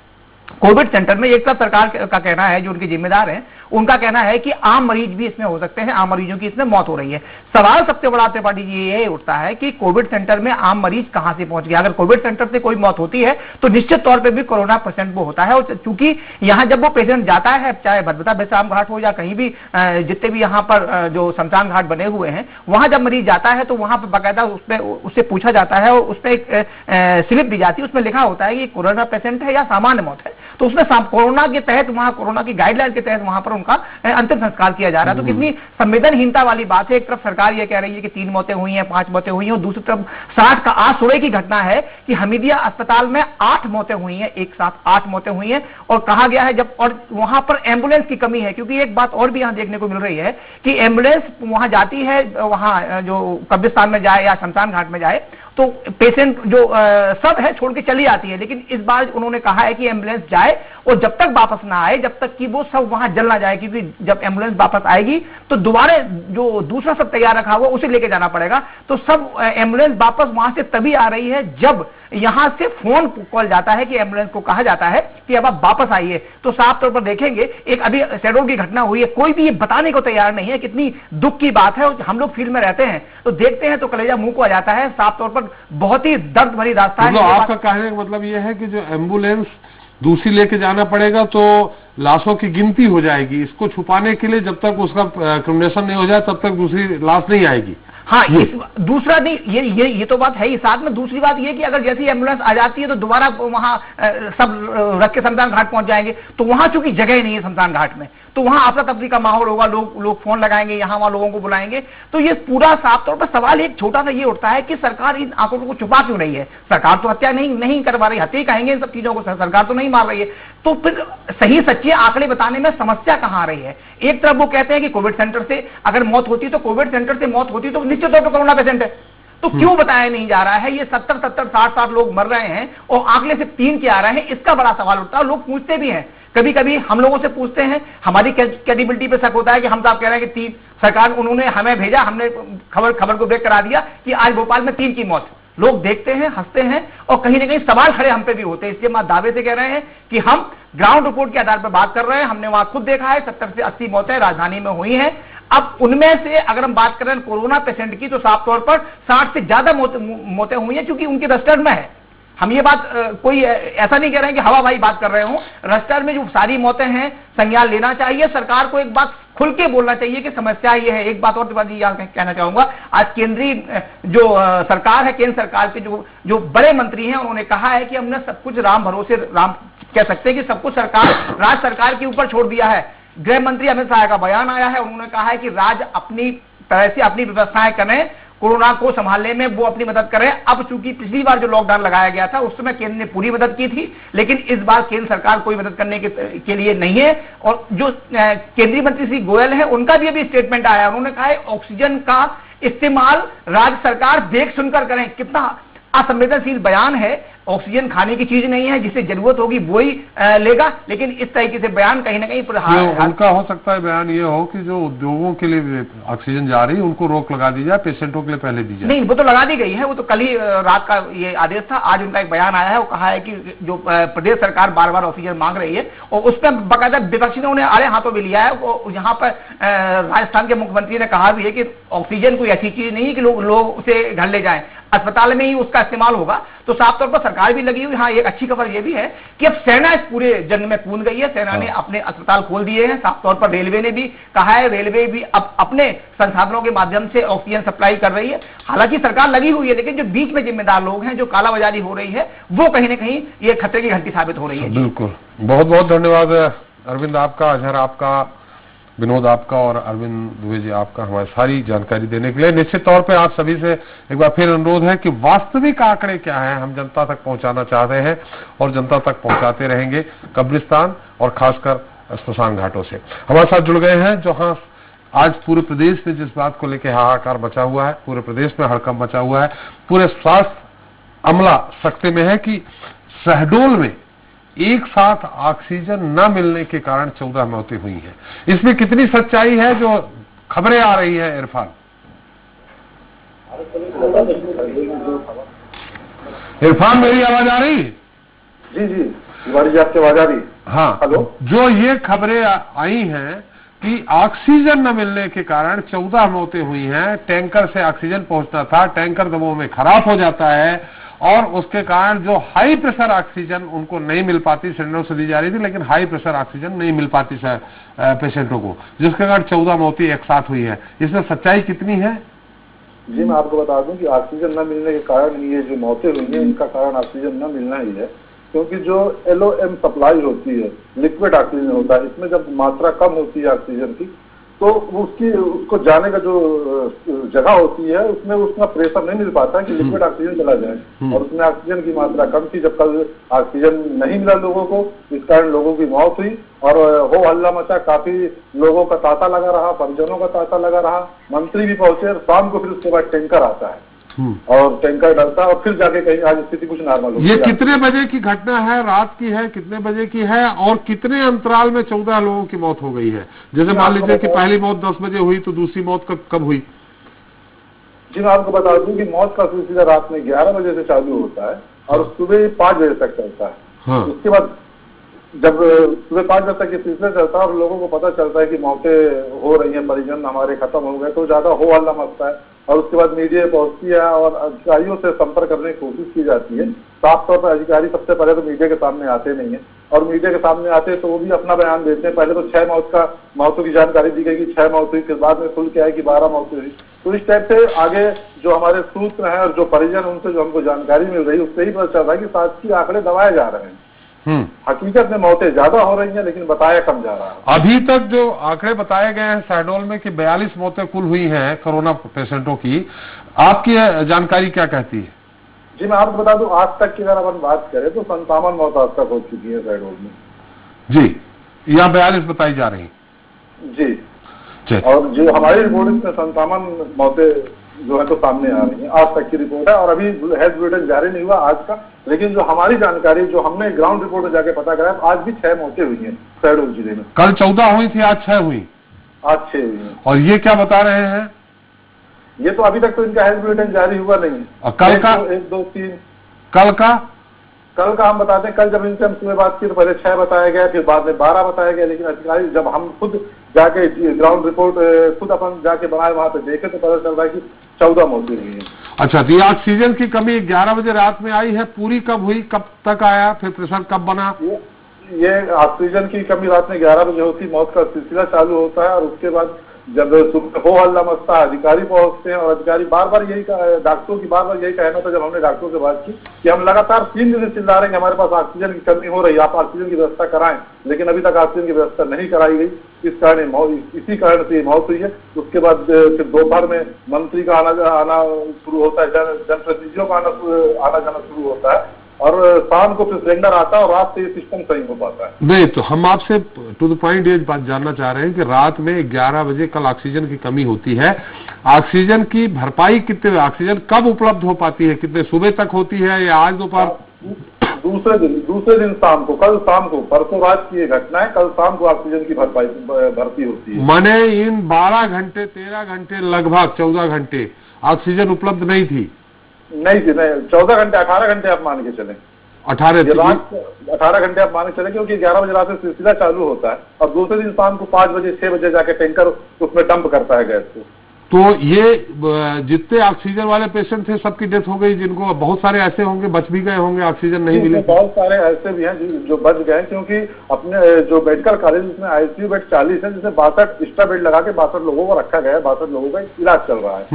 कोविड सेंटर में एक तरफ सरकार का कहना है, जो उनके जिम्मेदार हैं उनका कहना है कि आम मरीज भी इसमें हो सकते हैं, आम मरीजों की इसमें मौत हो रही है। सवाल सबसे बड़ा त्रिपाठी जी ये उठता है कि कोविड सेंटर में आम मरीज कहां से पहुंच गया। अगर कोविड सेंटर से कोई मौत होती है तो निश्चित तौर पे भी कोरोना पेशेंट वो होता है। और चूंकि यहां जब वो पेशेंट जाता है, चाहे भद्रता विश्राम घाट हो या कहीं भी जितने भी यहाँ पर जो शमशान घाट बने हुए हैं, वहां जब मरीज जाता है तो वहां पर बाकायदा उससे पूछा जाता है और उसमें एक स्लिप दी जाती है, उसमें लिखा होता है कि कोरोना पेशेंट है या सामान्य मौत है। तो उसमें कोरोना के तहत, वहां कोरोना की गाइडलाइन के तहत वहां पर उनका अंतिम संस्कार किया जा रहा है। तो कितनी संवेदनहीनता वाली बात है। एक तरफ सरकार ये कह रही है कि 3 मौतें हुई हैं, 5 मौतें हुई हैं, और दूसरी तरफ 60 का आज सुबह की घटना है कि हमीदिया अस्पताल में 8 मौतें हुई हैं, एक साथ 8 मौतें हुई हैं। और कहा गया है जब, और वहां पर एम्बुलेंस की कमी है, क्योंकि एक बात और भी यहां देखने को मिल रही है कि एम्बुलेंस वहां जाती है, वहां जो कब्रिस्तान में जाए या शमशान घाट में जाए तो पेशेंट जो सब है छोड़ के चली आती है। लेकिन इस बार उन्होंने कहा है कि एम्बुलेंस जाए और जब तक वापस ना आए, जब तक कि वो सब वहां जल ना जाए, क्योंकि जब एम्बुलेंस वापस आएगी तो दोबारा जो दूसरा सब तैयार रखा हुआ उसे लेके जाना पड़ेगा। तो सब एम्बुलेंस वापस वहां से तभी आ रही है जब यहां से फोन कॉल जाता है कि एम्बुलेंस को कहा जाता है कि अब आप वापस आइए। तो साफ तौर पर देखेंगे, एक अभी शहडोल की घटना हुई है, कोई भी ये बताने को तैयार नहीं है कितनी दुख की बात है। हम लोग फील्ड में रहते हैं तो देखते हैं तो कलेजा मुंह को आ जाता है। साफ तौर पर बहुत ही दर्द भरी रास्ता है। आपका कहने का मतलब यह है कि जो एम्बुलेंस दूसरी लेके जाना पड़ेगा तो लाशों की गिनती हो जाएगी। इसको छुपाने के लिए जब तक उसका क्रिमिनेशन नहीं हो जाए तब तक दूसरी लाश नहीं आएगी। हाँ, दूसरा नहीं, ये तो बात है ही। साथ में दूसरी बात ये कि अगर जैसी एम्बुलेंस आ जाती है तो दोबारा वहां सब रख के शमशान घाट पहुंच जाएंगे, तो वहां चूंकि जगह ही नहीं है शमशान घाट में, तो वहां आपदा तफरी का माहौल होगा, लोग फोन लगाएंगे, यहाँ वहां लोगों को बुलाएंगे। तो ये पूरा साफ तौर पर सवाल एक छोटा सा ये उठता है कि सरकार इन आंकड़ों को छुपा क्यों रही है। सरकार तो हत्या नहीं करवा रही, हत्या कहेंगे इन सब चीजों को, सरकार तो नहीं मार रही है। तो फिर सही सच्चे आंकड़े बताने में समस्या कहां आ रही है। एक तरफ वो कहते हैं कि कोविड सेंटर से अगर मौत होती तो कोविड सेंटर से मौत होती तो निश्चित तौर पर कोरोना पेशेंट है, तो क्यों बताया नहीं जा रहा है। ये 70-70, 60-60 लोग मर रहे हैं और आंकड़े से 3 के आ रहे हैं, इसका बड़ा सवाल उठता है। लोग पूछते भी हैं, कभी कभी हम लोगों से पूछते हैं, हमारी क्रेडिबिलिटी पे शक होता है कि हम साहब कह रहे हैं कि 3 सरकार उन्होंने हमें भेजा, हमने खबर को ब्रेक करा दिया कि आज भोपाल में 3 की मौत। लोग देखते हैं, हंसते हैं और कहीं ना कहीं सवाल खड़े हम पे भी होते हैं। इसलिए मैं दावे से कह रहे हैं कि हम ग्राउंड रिपोर्ट के आधार पर बात कर रहे हैं। हमने वहां खुद देखा है 70 से 80 मौतें राजधानी में हुई हैं। अब उनमें से अगर हम बात करें कोरोना पेशेंट की तो साफ तौर पर 60 से ज्यादा मौतें हुई हैं, क्योंकि उनके रजिस्टर में है। हम ये बात कोई ऐसा नहीं कह रहे हैं कि हवा भाई बात कर रहे हो, रजिस्टर में जो सारी मौतें हैं संज्ञान लेना चाहिए। सरकार को एक बात खुल के बोलना चाहिए कि समस्या ये है। एक बात और कहना चाहूंगा, आज केंद्रीय जो सरकार है, केंद्र सरकार के जो बड़े मंत्री हैं, उन्होंने कहा है कि हमने सब कुछ राम भरोसे, राम कह सकते हैं कि सब कुछ सरकार राज्य सरकार के ऊपर छोड़ दिया है। गृह मंत्री अमित शाह का बयान आया है, उन्होंने कहा है कि राज्य अपनी तरह से अपनी व्यवस्थाएं करें, कोरोना को संभालने में वो अपनी मदद करें। अब चूंकि पिछली बार जो लॉकडाउन लगाया गया था उस समय केंद्र ने पूरी मदद की थी, लेकिन इस बार केंद्र सरकार कोई मदद करने के लिए नहीं है। और जो केंद्रीय मंत्री श्री गोयल है, उनका भी अभी स्टेटमेंट आया, उन्होंने कहा है ऑक्सीजन का इस्तेमाल राज्य सरकार देख सुनकर करें। कितना असंवेदनशील बयान है। ऑक्सीजन खाने की चीज नहीं है, जिसे जरूरत होगी वो ही लेगा, लेकिन इस तरीके से बयान कहीं ना कहीं उनका हो सकता है बयान ये हो कि जो उद्योगों के लिए ऑक्सीजन जा रही है उनको रोक लगा दी जाए, पेशेंटों के लिए पहले दी जाए। नहीं, वो तो लगा दी गई है, वो तो कल ही रात का ये आदेश था। आज उनका एक बयान आया है, वो कहा है कि जो प्रदेश सरकार बार बार ऑक्सीजन मांग रही है और उस पर बाकायदा विपक्षी ने उन्हें आड़े हाथों में लिया है। यहाँ पर राजस्थान के मुख्यमंत्री ने कहा भी है कि ऑक्सीजन कोई ऐसी चीज नहीं है कि लोग उसे घर ले जाएं, अस्पताल में ही उसका इस्तेमाल होगा। तो साफ तौर पर सरकार भी लगी हुई। हाँ, एक अच्छी खबर यह भी है कि अब सेना इस पूरे जंग में कूद गई है, सेना ने अपने अस्पताल खोल दिए हैं। साफ तौर पर रेलवे ने भी कहा है, रेलवे भी अब अपने संसाधनों के माध्यम से ऑक्सीजन सप्लाई कर रही है। हालांकि सरकार लगी हुई है, लेकिन जो बीच में जिम्मेदार लोग हैं, जो कालाबाजारी हो रही है, वो कहीं ना कहीं ये खतरे की घंटी साबित हो रही है। बिल्कुल, बहुत बहुत धन्यवाद अरविंद आपका, अजहर आपका, विनोद आपका और अरविंद दुबे जी आपका हमारी सारी जानकारी देने के लिए। निश्चित तौर पे आप सभी से एक बार फिर अनुरोध है कि वास्तविक आंकड़े क्या हैं हम जनता तक पहुंचाना चाहते हैं और जनता तक पहुंचाते रहेंगे कब्रिस्तान और खासकर स्मशान घाटों से। हमारे साथ जुड़ गए हैं जहां आज पूरे प्रदेश में जिस बात को लेकर हाहाकार मचा हुआ है, पूरे प्रदेश में हड़कंप मचा हुआ है, पूरे स्वास्थ्य अमला सकते में है कि शहडोल में एक साथ ऑक्सीजन न मिलने के कारण 14 मौतें हुई हैं। इसमें कितनी सच्चाई है जो खबरें आ रही है इरफान? इरफान, मेरी आवाज आ रही? जी जी, तिवारी जी आपकी आवाज आ रही? हाँ, हेलो। जो ये खबरें आई हैं कि ऑक्सीजन न मिलने के कारण 14 मौतें हुई हैं, टैंकर से ऑक्सीजन पहुंचना था, टैंकर दबाव में खराब हो जाता है और उसके कारण जो हाई प्रेशर ऑक्सीजन उनको नहीं मिल पाती, सिलेंडरों से दी जा रही थी, लेकिन हाई प्रेशर ऑक्सीजन नहीं मिल पाती पेशेंटों को, जिसके कारण 14 मौतें एक साथ हुई है। इसमें सच्चाई कितनी है? जी, मैं आपको बता दूं कि ऑक्सीजन न मिलने के कारण ये जो मौतें हुई हैं, इनका कारण ऑक्सीजन न मिलना ही है। क्योंकि जो LOM सप्लाई होती है, लिक्विड ऑक्सीजन होता है, इसमें जब मात्रा कम होती है ऑक्सीजन की तो उसको जाने का जो जगह होती है उसमें उसका प्रेशर नहीं मिल पाता कि लिक्विड ऑक्सीजन चला जाए, और उसमें ऑक्सीजन की मात्रा कम थी। जब कल ऑक्सीजन नहीं मिला लोगों को, इस कारण लोगों की मौत हुई और हो हल्ला मचा, काफी लोगों का तांता लगा रहा, परिजनों का तांता लगा रहा। मंत्री भी पहुंचे और शाम को फिर उसके बाद टैंकर आता है और टैंकर डरता है और फिर जाके कहीं आज स्थिति कुछ नॉर्मल होती है। ये कितने बजे की घटना है, रात की है, कितने बजे की है और कितने अंतराल में 14 लोगों की मौत हो गई है? जैसे मान लीजिए कि पहली मौत 10 बजे हुई तो दूसरी मौत कब हुई? जी, मैं आपको बता दूं कि मौत का सिलसिला रात में 11 बजे से चालू होता है और सुबह 5 बजे तक चलता है। हाँ। उसके बाद जब सुबह 5 बजे तक ये सिलसिला चलता है और लोगों को पता चलता है कि मौतें हो रही हैं, परिजन हमारे खत्म हो गए, तो ज्यादा हो हल्ला मचता है और उसके बाद मीडिया पहुंचती है और अधिकारियों से संपर्क करने की कोशिश की जाती है। साफ तौर पर अधिकारी सबसे पहले तो मीडिया के सामने आते नहीं है और मीडिया के सामने आते तो वो भी अपना बयान देते हैं। पहले तो 6 मौतों की जानकारी दी गई कि 6 मौत हुई, फिर बाद में खुल के आए कि 12 मौतें हुई। तो इस टाइप से आगे जो हमारे सूत्र हैं और जो परिजन उनसे जो हमको जानकारी मिल रही है उससे ही पता चल रहा है कि शासकीय आंकड़े दबाए जा रहे हैं। हकीकत में मौतें ज्यादा हो रही हैं लेकिन बताया कम जा रहा है। अभी तक जो आंकड़े बताए गए हैं शहडोल में कि 42 मौतें कुल हुई हैं कोरोना पेशेंटों की, आपकी जानकारी क्या कहती है? जी, मैं आपको बता दूं आज तक की अगर अपन बात करें तो 57 मौत आज तक हो चुकी है शहडोल में। जी, यहाँ 42 बताई जा रही जी, और जो हमारी रिपोर्ट में 57 मौतें जो है तो सामने आ रही है, आज तक की रिपोर्ट है और अभी हेल्थ बुलेटिन जारी नहीं हुआ आज का, लेकिन जो हमारी जानकारी जो हमने ग्राउंड रिपोर्ट में जाके पता करा आज भी 6 मौतें हुई हैं शहडोल जिले में। कल 14 हुई थी, आज 6 हुई, आज 6 हुई हैं। और ये क्या बता रहे हैं? ये तो अभी तक तो इनका हेल्थ बुलेटिन जारी हुआ नहीं है। और कल का 1 2 3 कल का हम बताते हैं। कल जब इनसे हम सुबह बात की तो पहले 6 बताया गया, फिर बाद में 12 बताया गया, लेकिन अधिकारी जब हम खुद जाके ग्राउंड रिपोर्ट खुद अपन जाके बनाए वहां पे देखे तो पता चल रहा है कि 14 मौतें हुई हैं। अच्छा, तो ये ऑक्सीजन की कमी 11 बजे रात में आई है, पूरी कब हुई, कब तक आया, फिर प्रेशर कब बना? ये ऑक्सीजन की कमी रात में 11 बजे होती, मौत का सिलसिला चालू होता है और उसके बाद जब सुबह हो हल्ला मचता है, अधिकारी पहुंचते हैं और अधिकारी बार बार यही डॉक्टरों की बार बार यही कहना था जब हमने डॉक्टरों से बात की कि हम लगातार 3 दिन से चिल्ला रहे हैं हमारे पास ऑक्सीजन की कमी हो रही है, आप ऑक्सीजन की व्यवस्था कराएं, लेकिन अभी तक ऑक्सीजन की व्यवस्था नहीं कराई गई। इस कारण इसी कारण से मौत हुई है। उसके बाद फिर दोपहर में मंत्री का आना शुरू होता है, जनप्रतिनिधियों का आना जाना शुरू होता है और शाम को फिर सिलेंडर आता है और रात से ये सिस्टम सही हो पाता है। नहीं तो हम आपसे टू द पॉइंट ये बात जानना चाह रहे हैं कि रात में 11 बजे कल ऑक्सीजन की कमी होती है, ऑक्सीजन की भरपाई कितने, ऑक्सीजन कब उपलब्ध हो पाती है, कितने सुबह तक होती है या आज दोपहर? दूसरे दिन शाम को, कल शाम को, परसों रात की ये घटना है, कल शाम को ऑक्सीजन की भर्ती होती है। माने इन 12 घंटे 13 घंटे लगभग 14 घंटे ऑक्सीजन उपलब्ध नहीं थी? नहीं 14 घंटे 18 घंटे आप मान के चलें। 18 घंटे आप मान के चलें, क्योंकि 11 बजे रात से सिलसिला चालू होता है और दूसरे दिन शाम को 5 बजे 6 बजे जाके टैंकर उसमें डंप करता है गैस को। तो ये जितने ऑक्सीजन वाले पेशेंट थे सबकी डेथ हो गई, जिनको बहुत सारे ऐसे होंगे बच भी गए होंगे, ऑक्सीजन नहीं मिले? बहुत सारे ऐसे भी हैं जो बच गए, क्योंकि अपने जो मेडिकल कॉलेज उसमें आईसीयू बेड 40 है, जिसमें 62 एक्स्ट्रा बेड लगा के 62 लोगों को रखा गया है, 62 लोगों का इलाज चल रहा है,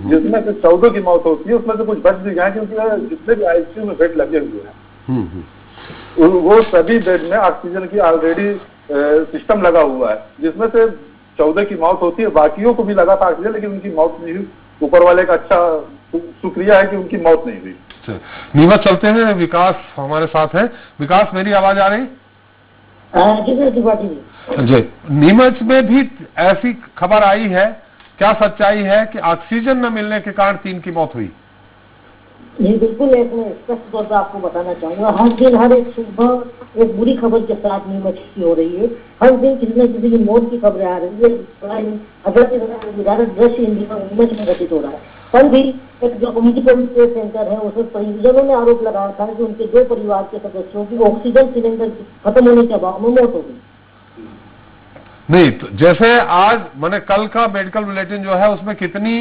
जिसमें से 14 की मौत होती है। उसमें से कुछ बच भी गए क्योंकि जितने भी आईसीयू में बेड लगे हुए हैं वो सभी बेड में ऑक्सीजन की ऑलरेडी सिस्टम लगा हुआ है, जिसमें से 14 की मौत होती है। बाकियों को भी लगा था ऑक्सीजन, लेकिन उनकी मौत नहीं हुई। ऊपर वाले का अच्छा शुक्रिया है कि उनकी मौत नहीं हुई। नीमच चलते हैं, विकास हमारे साथ है। विकास, मेरी आवाज आ रही? जी, नीमच में भी ऐसी खबर आई है, क्या सच्चाई है कि ऑक्सीजन न मिलने के कारण 3 की मौत हुई? जी बिल्कुल, एक मैं स्पष्ट तौर पर आपको बताना चाहूंगा, हर दिन हर एक सुबह एक बुरी खबर के साथ नीमच की हो रही है। हर दिन किसी न किसी की मौत की खबरें आ रही है। अगर दृश्य नीमच में घटित हो रहा है। कल भी एक जो म्यूनिसिपल सेंटर है उसमें परिजनों ने आरोप लगाया था कि उनके 2 परिवार के सदस्यों की ऑक्सीजन सिलेंडर खत्म होने के अभाव में मौत हो गई। नहीं तो जैसे आज मैंने कल का मेडिकल बुलेटिन जो है उसमें कितनी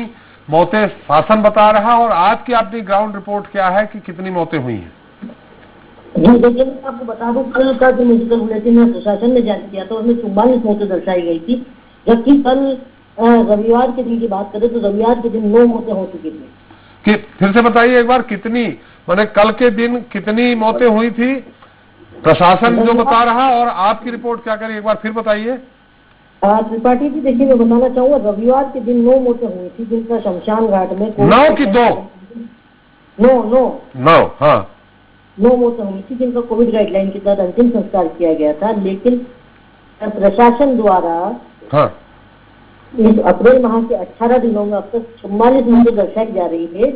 मौतें शासन बता रहा, और आज की अपनी ग्राउंड रिपोर्ट क्या है कि कितनी मौतें हुई हैं? जी देखिए, मैं आपको बता दूं, कल का जो मेडिकल बुलेटिन में प्रशासन ने जारी किया था उसमें 44 मौतें दर्शाई गई थी, जबकि कल रविवार के दिन की बात करें तो रविवार के दिन 9 मौतें हो चुकी थी। कि फिर से बताइए एक बार, कितनी, मैंने कल के दिन कितनी मौतें हुई थी प्रशासन जो बता रहा, और आपकी रिपोर्ट क्या करी, एक बार फिर बताइए। त्रिपाठी जी देखिए, मैं बताना चाहूंगा, रविवार के दिन 9 मौतें हुई थी, जिनका शमशान घाट में 9 की 2 9 हाँ 9 मौतें हुई थी, जिनका कोविड गाइडलाइन के तहत अंतिम संस्कार किया गया था। लेकिन प्रशासन द्वारा हाँ इस अप्रैल माह के 18 दिनों में अब तक 44 मौतें दर्शाई जा रही है,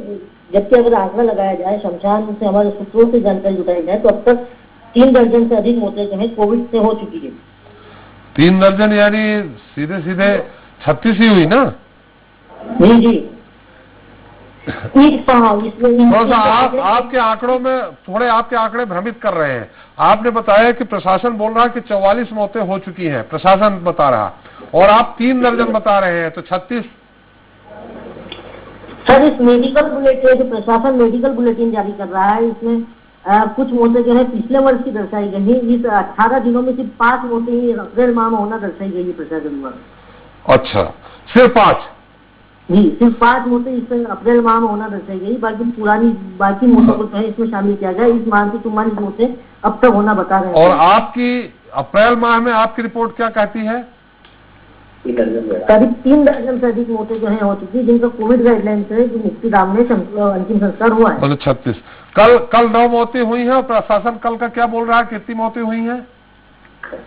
जबकि अगर आंकड़ा लगाया जाए, शमशान से हमारे सूत्रों से जानकारी जुटाई जाए तो अब तक 3 दर्जन से अधिक मौतें जो है कोविड से हो चुकी है। 3 दर्जन यानी सीधे सीधे 36 ही हुई ना? जी जी। थोड़ा सा आपके आंकड़ों में थोड़े आपके आंकड़े भ्रमित कर रहे हैं। आपने बताया कि प्रशासन बोल रहा है कि 44 मौतें हो चुकी हैं, प्रशासन बता रहा, और आप 3 दर्जन बता रहे हैं, तो 36। सर, इस मेडिकल बुलेटिन, जो प्रशासन मेडिकल बुलेटिन जारी कर रहा है, इसमें कुछ मौतें जो है पिछले वर्ष की दर्शाई गई है। इस 18 दिनों में सिर्फ 5 मौतें ही अप्रैल माह में होना दर्शाई गई है प्रशासन द्वारा। अच्छा, सिर्फ 5? जी, सिर्फ 5 मौतें इस अप्रैल माह में होना दर्शाई गई, बाकी मौतों को जो है इसमें शामिल किया गया। इस माह की 44 मौतें अब तक होना बता रहे हैं। और आपकी अप्रैल माह में आपकी रिपोर्ट क्या कहती है? करीब 3 दर्जन से अधिक मौतें जो है हो चुकी, जिनका कोविड गाइडलाइन से जो मुक्तिधाम में अंतिम संस्कार हुआ है। 36। कल 9 मौतें हुई हैं, और प्रशासन कल का क्या बोल रहा है, कितनी मौतें हुई हैं?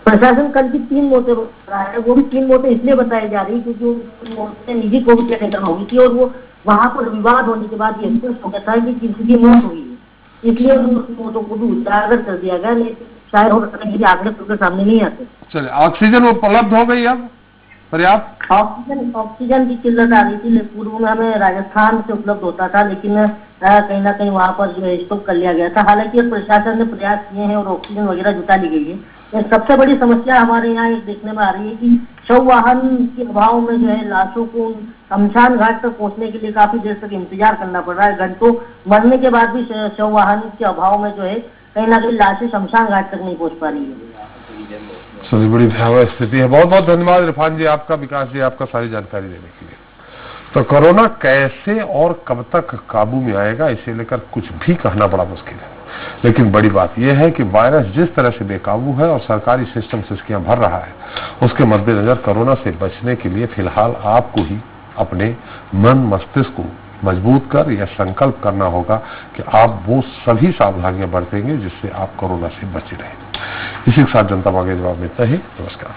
प्रशासन कल की 3 मौतें बता रहा है। वो भी 3 मौतें इसलिए बताई जा रही क्योंकि मौतें निजी कोविड के सेंटर में हुई थी, और वो वहाँ पर विवाद होने के बाद ये स्पष्ट हो गया था कि किसी की मौत हुई है, इसलिए उन मौतों को भी उजागर कर दिया गया। लेकिन शायद हो सकता है कि आंकड़े खुलकर सामने नहीं आते। चलिए, ऑक्सीजन उपलब्ध हो गई अब पर्याप्त? ऑक्सीजन की किल्लत आ रही थी। पूर्व में हमें राजस्थान से उपलब्ध होता था, लेकिन कहीं ना कहीं वहाँ पर जो है स्टॉक कर लिया गया था। हालांकि प्रशासन ने प्रयास किए हैं और ऑक्सीजन वगैरह जुटा ली गई है। सबसे बड़ी समस्या हमारे यहाँ एक देखने में आ रही है कि शव वाहन के अभाव में जो है लाशों को शमशान घाट तक पहुँचने के लिए काफी देर तक इंतजार करना पड़ रहा है। घंटों मरने के बाद भी शव वाहन के अभाव में जो है कहीं ना कहीं लाशें शमशान घाट तक नहीं पहुँच पा रही है। सभी बड़ी भयावह स्थिति है। बहुत बहुत धन्यवाद इरफान जी आपका, विकास जी आपका, सारी जानकारी देने के लिए। तो कोरोना कैसे और कब तक काबू में आएगा, इसे लेकर कुछ भी कहना बड़ा मुश्किल है, लेकिन बड़ी बात यह है कि वायरस जिस तरह से बेकाबू है और सरकारी सिस्टम सिस्कियां भर रहा है, उसके मद्देनजर कोरोना से बचने के लिए फिलहाल आपको ही अपने मन मस्तिष्क को मजबूत कर यह संकल्प करना होगा कि आप वो सभी सावधानियां बरतेंगे जिससे आप कोरोना से बचे रहें। इसी के साथ जनता मांगे जवाब में इतना ही। नमस्कार।